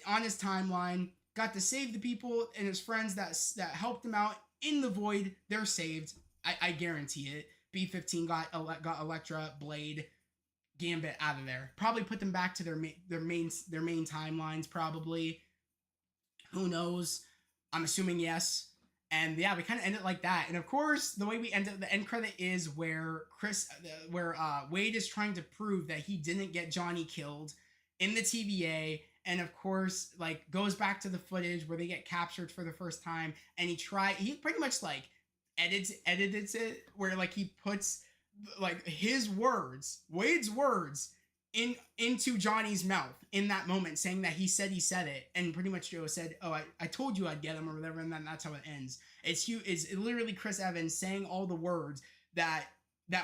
on his timeline, got to save the people and his friends that helped him out in the void. They're saved. I guarantee it. B-15 got Elektra, Blade, Gambit out of there. Probably put them back to their main timelines. Probably. Who knows? I'm assuming yes. And yeah, we kind of end it like that. And of course, the way we end it, the end credit is where Wade is trying to prove that he didn't get Johnny killed in the TVA. And of course, like, goes back to the footage where they get captured for the first time. And he pretty much like edits it where like he puts like his words, Wade's words, into Johnny's mouth in that moment, saying that he said it, and pretty much Joe said, "Oh, I told you I'd get him," or whatever, and then that's how it ends. It's literally Chris Evans saying all the words that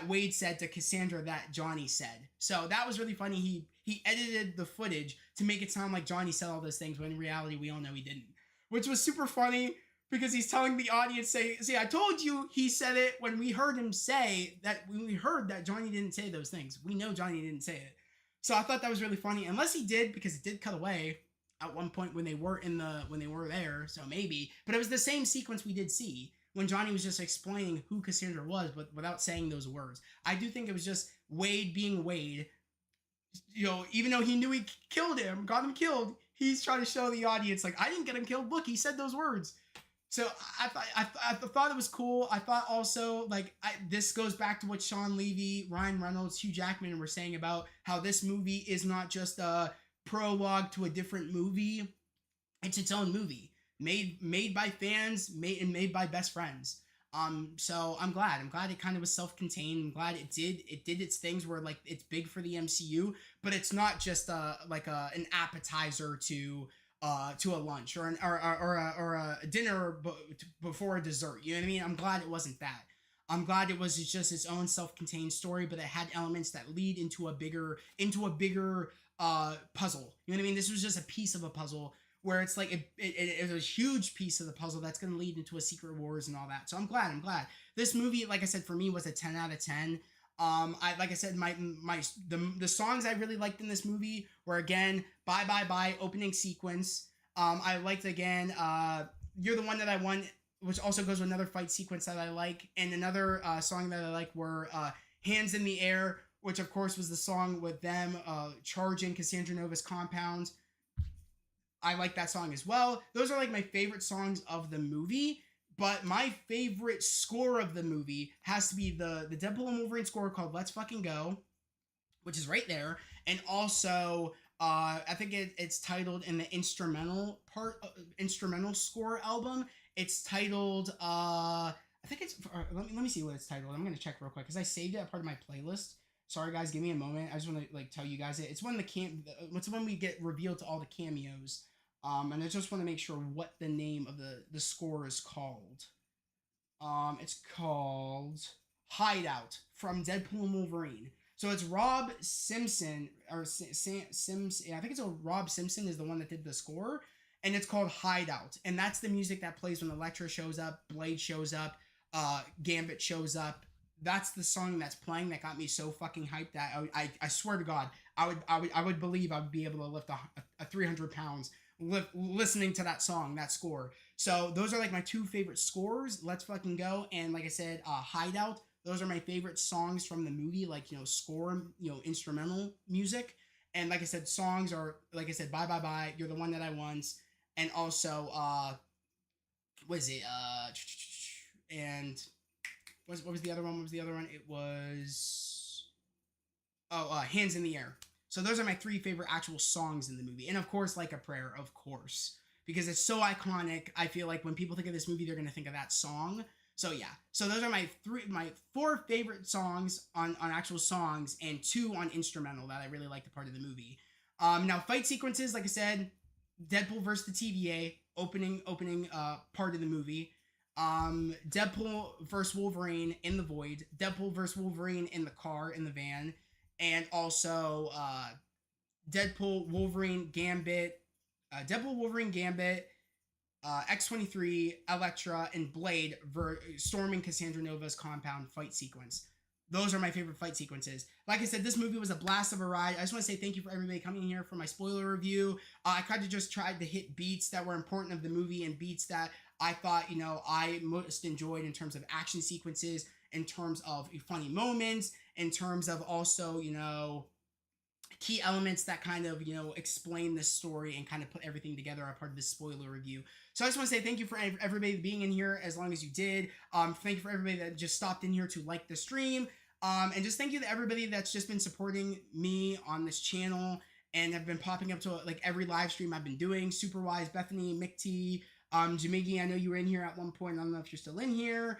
Wade said to Cassandra that Johnny said. So that was really funny. He edited the footage to make it sound like Johnny said all those things, when in reality we all know he didn't, which was super funny because he's telling the audience, "See, I told you he said it," when we heard him say that. When we heard that Johnny didn't say those things, we know Johnny didn't say it. So I thought that was really funny, unless he did, because it did cut away at one point when they were there. So maybe, but it was the same sequence we did see when Johnny was just explaining who Cassandra was, but without saying those words. I do think it was just Wade being Wade. Even though he knew he got him killed, he's trying to show the audience like, "I didn't get him killed. Look, he said those words." So I thought it was cool. I thought also, like, this goes back to what Sean Levy, Ryan Reynolds, Hugh Jackman were saying about how this movie is not just a prologue to a different movie. It's its own movie, made by fans, made by best friends. So I'm glad it kind of was self-contained. I'm glad it did its things where, like, it's big for the MCU, but it's not just an appetizer to a lunch or a dinner before a dessert. You know what I mean? I'm glad it wasn't that. I'm glad it was just its own self-contained story, but it had elements that lead into a bigger puzzle. You know what I mean? This was just a piece of a puzzle where it's like it was a huge piece of the puzzle that's going to lead into a Secret Wars and all that. So I'm glad. This movie, like I said, for me was a 10 out of 10. Like I said, the songs I really liked in this movie were, again, Bye Bye Bye opening sequence. I liked, again, You're the One That I Want, which also goes with another fight sequence that I like, and another song that I like were Hands in the Air, which of course was the song with them charging Cassandra Nova's compound. I like that song as well. Those are like my favorite songs of the movie. But my favorite score of the movie has to be the Deadpool and Wolverine score called Let's Fucking Go, which is right there. And also, I think it's titled in the instrumental score album. It's titled, I think it's, let me see what it's titled. I'm going to check real quick because I saved it as part of my playlist. Sorry guys, give me a moment. I just want to like tell you guys it. It's when we get revealed to all the cameos. And I just want to make sure what the name of the score is called. It's called Hideout from Deadpool and Wolverine. So it's Rob Simpson, or Sims. Yeah, I think it's Rob Simpson is the one that did the score, and it's called Hideout. And that's the music that plays when Elektra shows up, Blade shows up, Gambit shows up. That's the song that's playing that got me so fucking hyped that I swear to God, I would believe I would be able to lift a 300 pounds listening to that song, that score. So those are like my two favorite scores. Let's fucking go. And like I said, Hideout. Those are my favorite songs from the movie, like, score, instrumental music. And like I said, songs are, like I said, Bye Bye Bye, You're the One That I Want, and also what is it? And what was the other one? What was the other one? It was Hands in the Air. So those are my three favorite actual songs in the movie. And of course, Like a Prayer, of course. Because it's so iconic. I feel like when people think of this movie, they're gonna think of that song. So yeah. So those are my four favorite songs on actual songs, and two on instrumental that I really like the part of the movie. Now fight sequences, like I said, Deadpool versus the TVA, opening part of the movie. Deadpool versus Wolverine in the void, Deadpool versus Wolverine in the car, in the van, and also Deadpool Wolverine Gambit, X-23, Elektra, and Blade storming Cassandra Nova's compound fight sequence. Those are my favorite fight sequences. Like I said, this movie was a blast of a ride. I just want to say thank you for everybody coming here for my spoiler review. I kind of just tried to hit beats that were important of the movie, and beats that I thought, I most enjoyed in terms of action sequences, in terms of funny moments, in terms of also, key elements that kind of, explain the story and kind of put everything together are part of this spoiler review. So I just want to say thank you for everybody being in here as long as you did. Thank you for everybody that just stopped in here to like the stream. And just thank you to everybody that's just been supporting me on this channel and have been popping up to like every live stream I've been doing. Superwise, Bethany, Mick T, Jamigi, I know you were in here at one point. I don't know if you're still in here.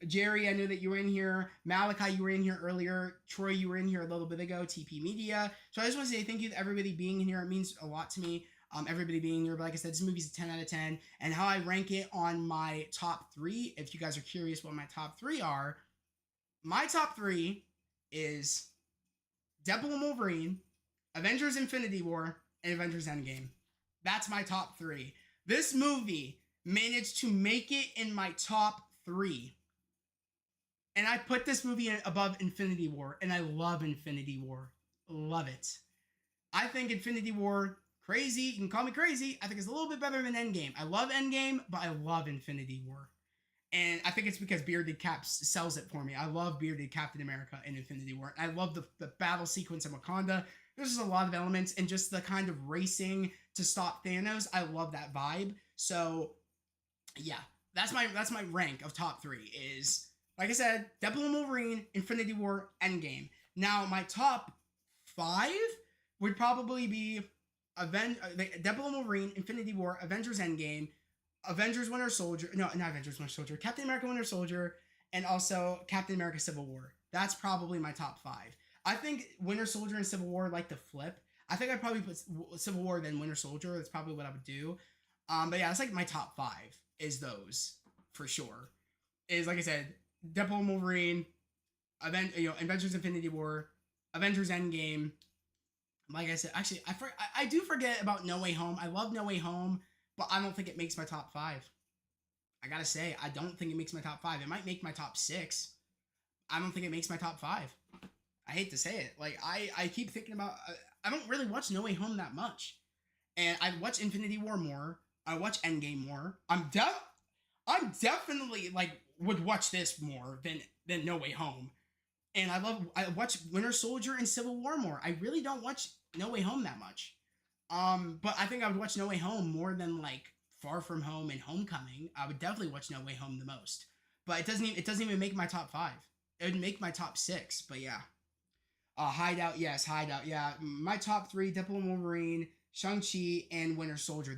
Jerry, I know that you were in here. Malachi, you were in here earlier. Troy, you were in here a little bit ago. TP Media. So I just want to say thank you to everybody being in here. It means a lot to me. Everybody being here. But like I said, this movie's a 10 out of 10. And how I rank it on my top 3, if you guys are curious what my top 3 are, my top 3 is Deadpool and Wolverine, Avengers Infinity War, and Avengers Endgame. That's my top 3. This movie managed to make it in my top 3. And I put this movie above Infinity War, and I love Infinity War. Love it. I think Infinity War, crazy, you can call me crazy, I think it's a little bit better than Endgame. I love Endgame, but I love Infinity War. And I think it's because Bearded Cap sells it for me. I love Bearded Captain America in Infinity War. I love the battle sequence in Wakanda. There's just a lot of elements, and just the kind of racing to stop Thanos. I love that vibe. So yeah, that's my rank of top 3 is, like I said, Deadpool and Wolverine, Infinity War, Endgame. Now my top 5 would probably be Deadpool and Wolverine, Infinity War, Avengers Endgame, Avengers Winter Soldier, no, not Avengers Winter Soldier, Captain America Winter Soldier, and also Captain America Civil War. That's probably my top 5. I think Winter Soldier and Civil War like to flip. I think I'd probably put Civil War then Winter Soldier. That's probably what I would do. But yeah, it's like my top 5 is those for sure. Is, like I said, Deadpool and Wolverine, Avengers Infinity War, Avengers Endgame. Like I said, actually, I do forget about No Way Home. I love No Way Home, but I don't think it makes my top 5. I gotta say, I don't think it makes my top 5. It might make my top 6. I don't think it makes my top 5. I hate to say it. Like, I keep thinking about... I don't really watch No Way Home that much. And I watch Infinity War more. I watch Endgame more. I'm definitely, like, would watch this more than No Way Home. And I watch Winter Soldier and Civil War more. I really don't watch No Way Home that much. But I think I would watch No Way Home more than, like, Far From Home and Homecoming. I would definitely watch No Way Home the most. But it doesn't even make my top 5. It would make my top 6, but yeah. Hideout, yes, Hideout, yeah. My top 3, Deadpool and Wolverine, Shang-Chi, and Winter Soldier.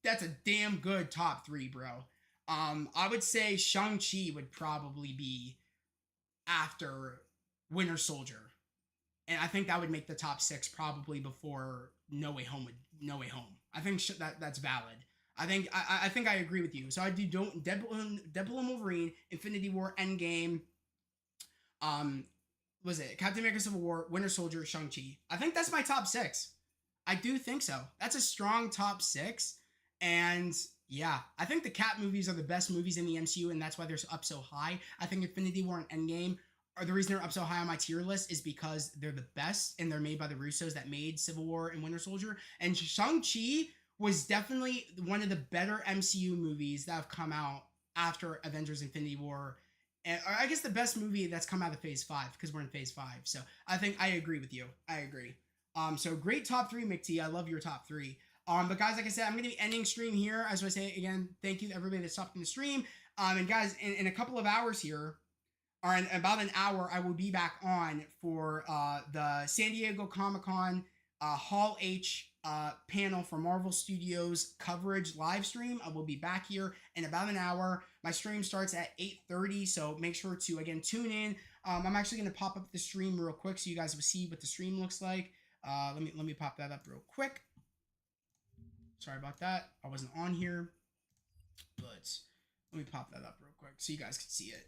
That's a damn good top 3, bro. I would say Shang-Chi would probably be after Winter Soldier. And I think that would make the top 6 probably before No Way Home. I think that's valid. I think I agree with you. So I do Deadpool and Wolverine, Infinity War, Endgame, was it Captain America Civil War, Winter Soldier, Shang-Chi. I think that's my top 6. I do think so. That's a strong top 6. And yeah, I think the Cap movies are the best movies in the MCU, and that's why they're up so high. I think Infinity War and Endgame or the reason they're up so high on my tier list is because they're the best and they're made by the Russos that made Civil War and Winter Soldier. And Shang-Chi was definitely one of the better MCU movies that have come out after Avengers Infinity War. And or I guess the best movie that's come out of Phase 5 because we're in Phase 5. So I think I agree with you. I agree. So great top 3, McT. I love your top 3. But guys, like I said, I'm going to be ending stream here. As I say again, thank you to everybody that stopped in the stream. And guys, in a couple of hours here, or in about an hour, I will be back on for the San Diego Comic-Con Hall H panel for Marvel Studios coverage live stream. I will be back here in about an hour. My stream starts at 8:30, so make sure to, again, tune in. I'm actually going to pop up the stream real quick so you guys will see what the stream looks like. Let me pop that up real quick. Sorry about that. I wasn't on here, but let me pop that up real quick so you guys can see it.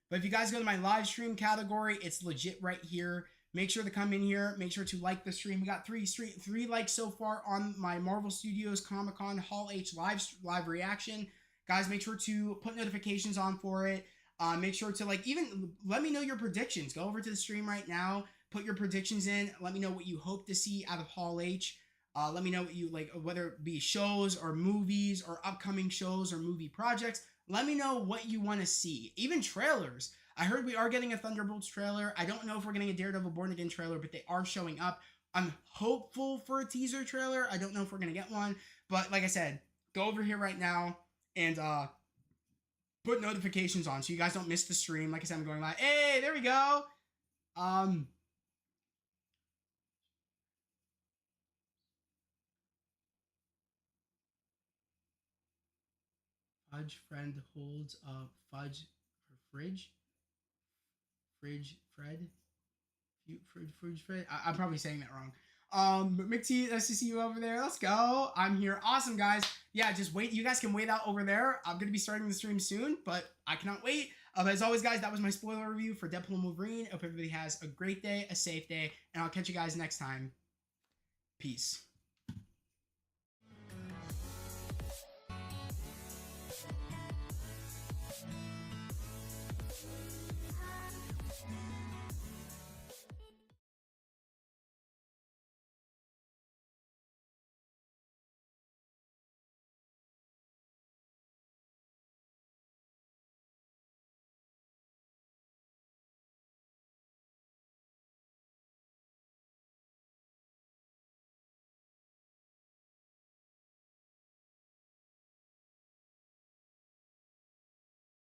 But if you guys go to my live stream category, it's legit right here. Make sure to come in here. Make sure to like the stream. We got three likes so far on my Marvel Studios Comic-Con Hall H live reaction. Guys, make sure to put notifications on for it. Make sure to even let me know your predictions. Go over to the stream right now. Put your predictions in. Let me know what you hope to see out of Hall H. Let me know what you like, whether it be shows or movies or upcoming shows or movie projects. Let me know what you want to see. Even trailers. I heard we are getting a Thunderbolts trailer. I don't know if we're getting a Daredevil Born Again trailer, but they are showing up. I'm hopeful for a teaser trailer. I don't know if we're going to get one. But like I said, go over here right now and put notifications on so you guys don't miss the stream. Like I said, I'm going live. Hey, there we go. Fudge friend holds a fudge for fridge. Fridge Fred. Fridge Fred. I'm probably saying that wrong. But McT, nice to see you over there. Let's go. I'm here. Awesome, guys. Yeah, just wait. You guys can wait out over there. I'm gonna be starting the stream soon, but I cannot wait. As always, guys, that was my spoiler review for Deadpool Wolverine. Hope everybody has a great day, a safe day, and I'll catch you guys next time. Peace.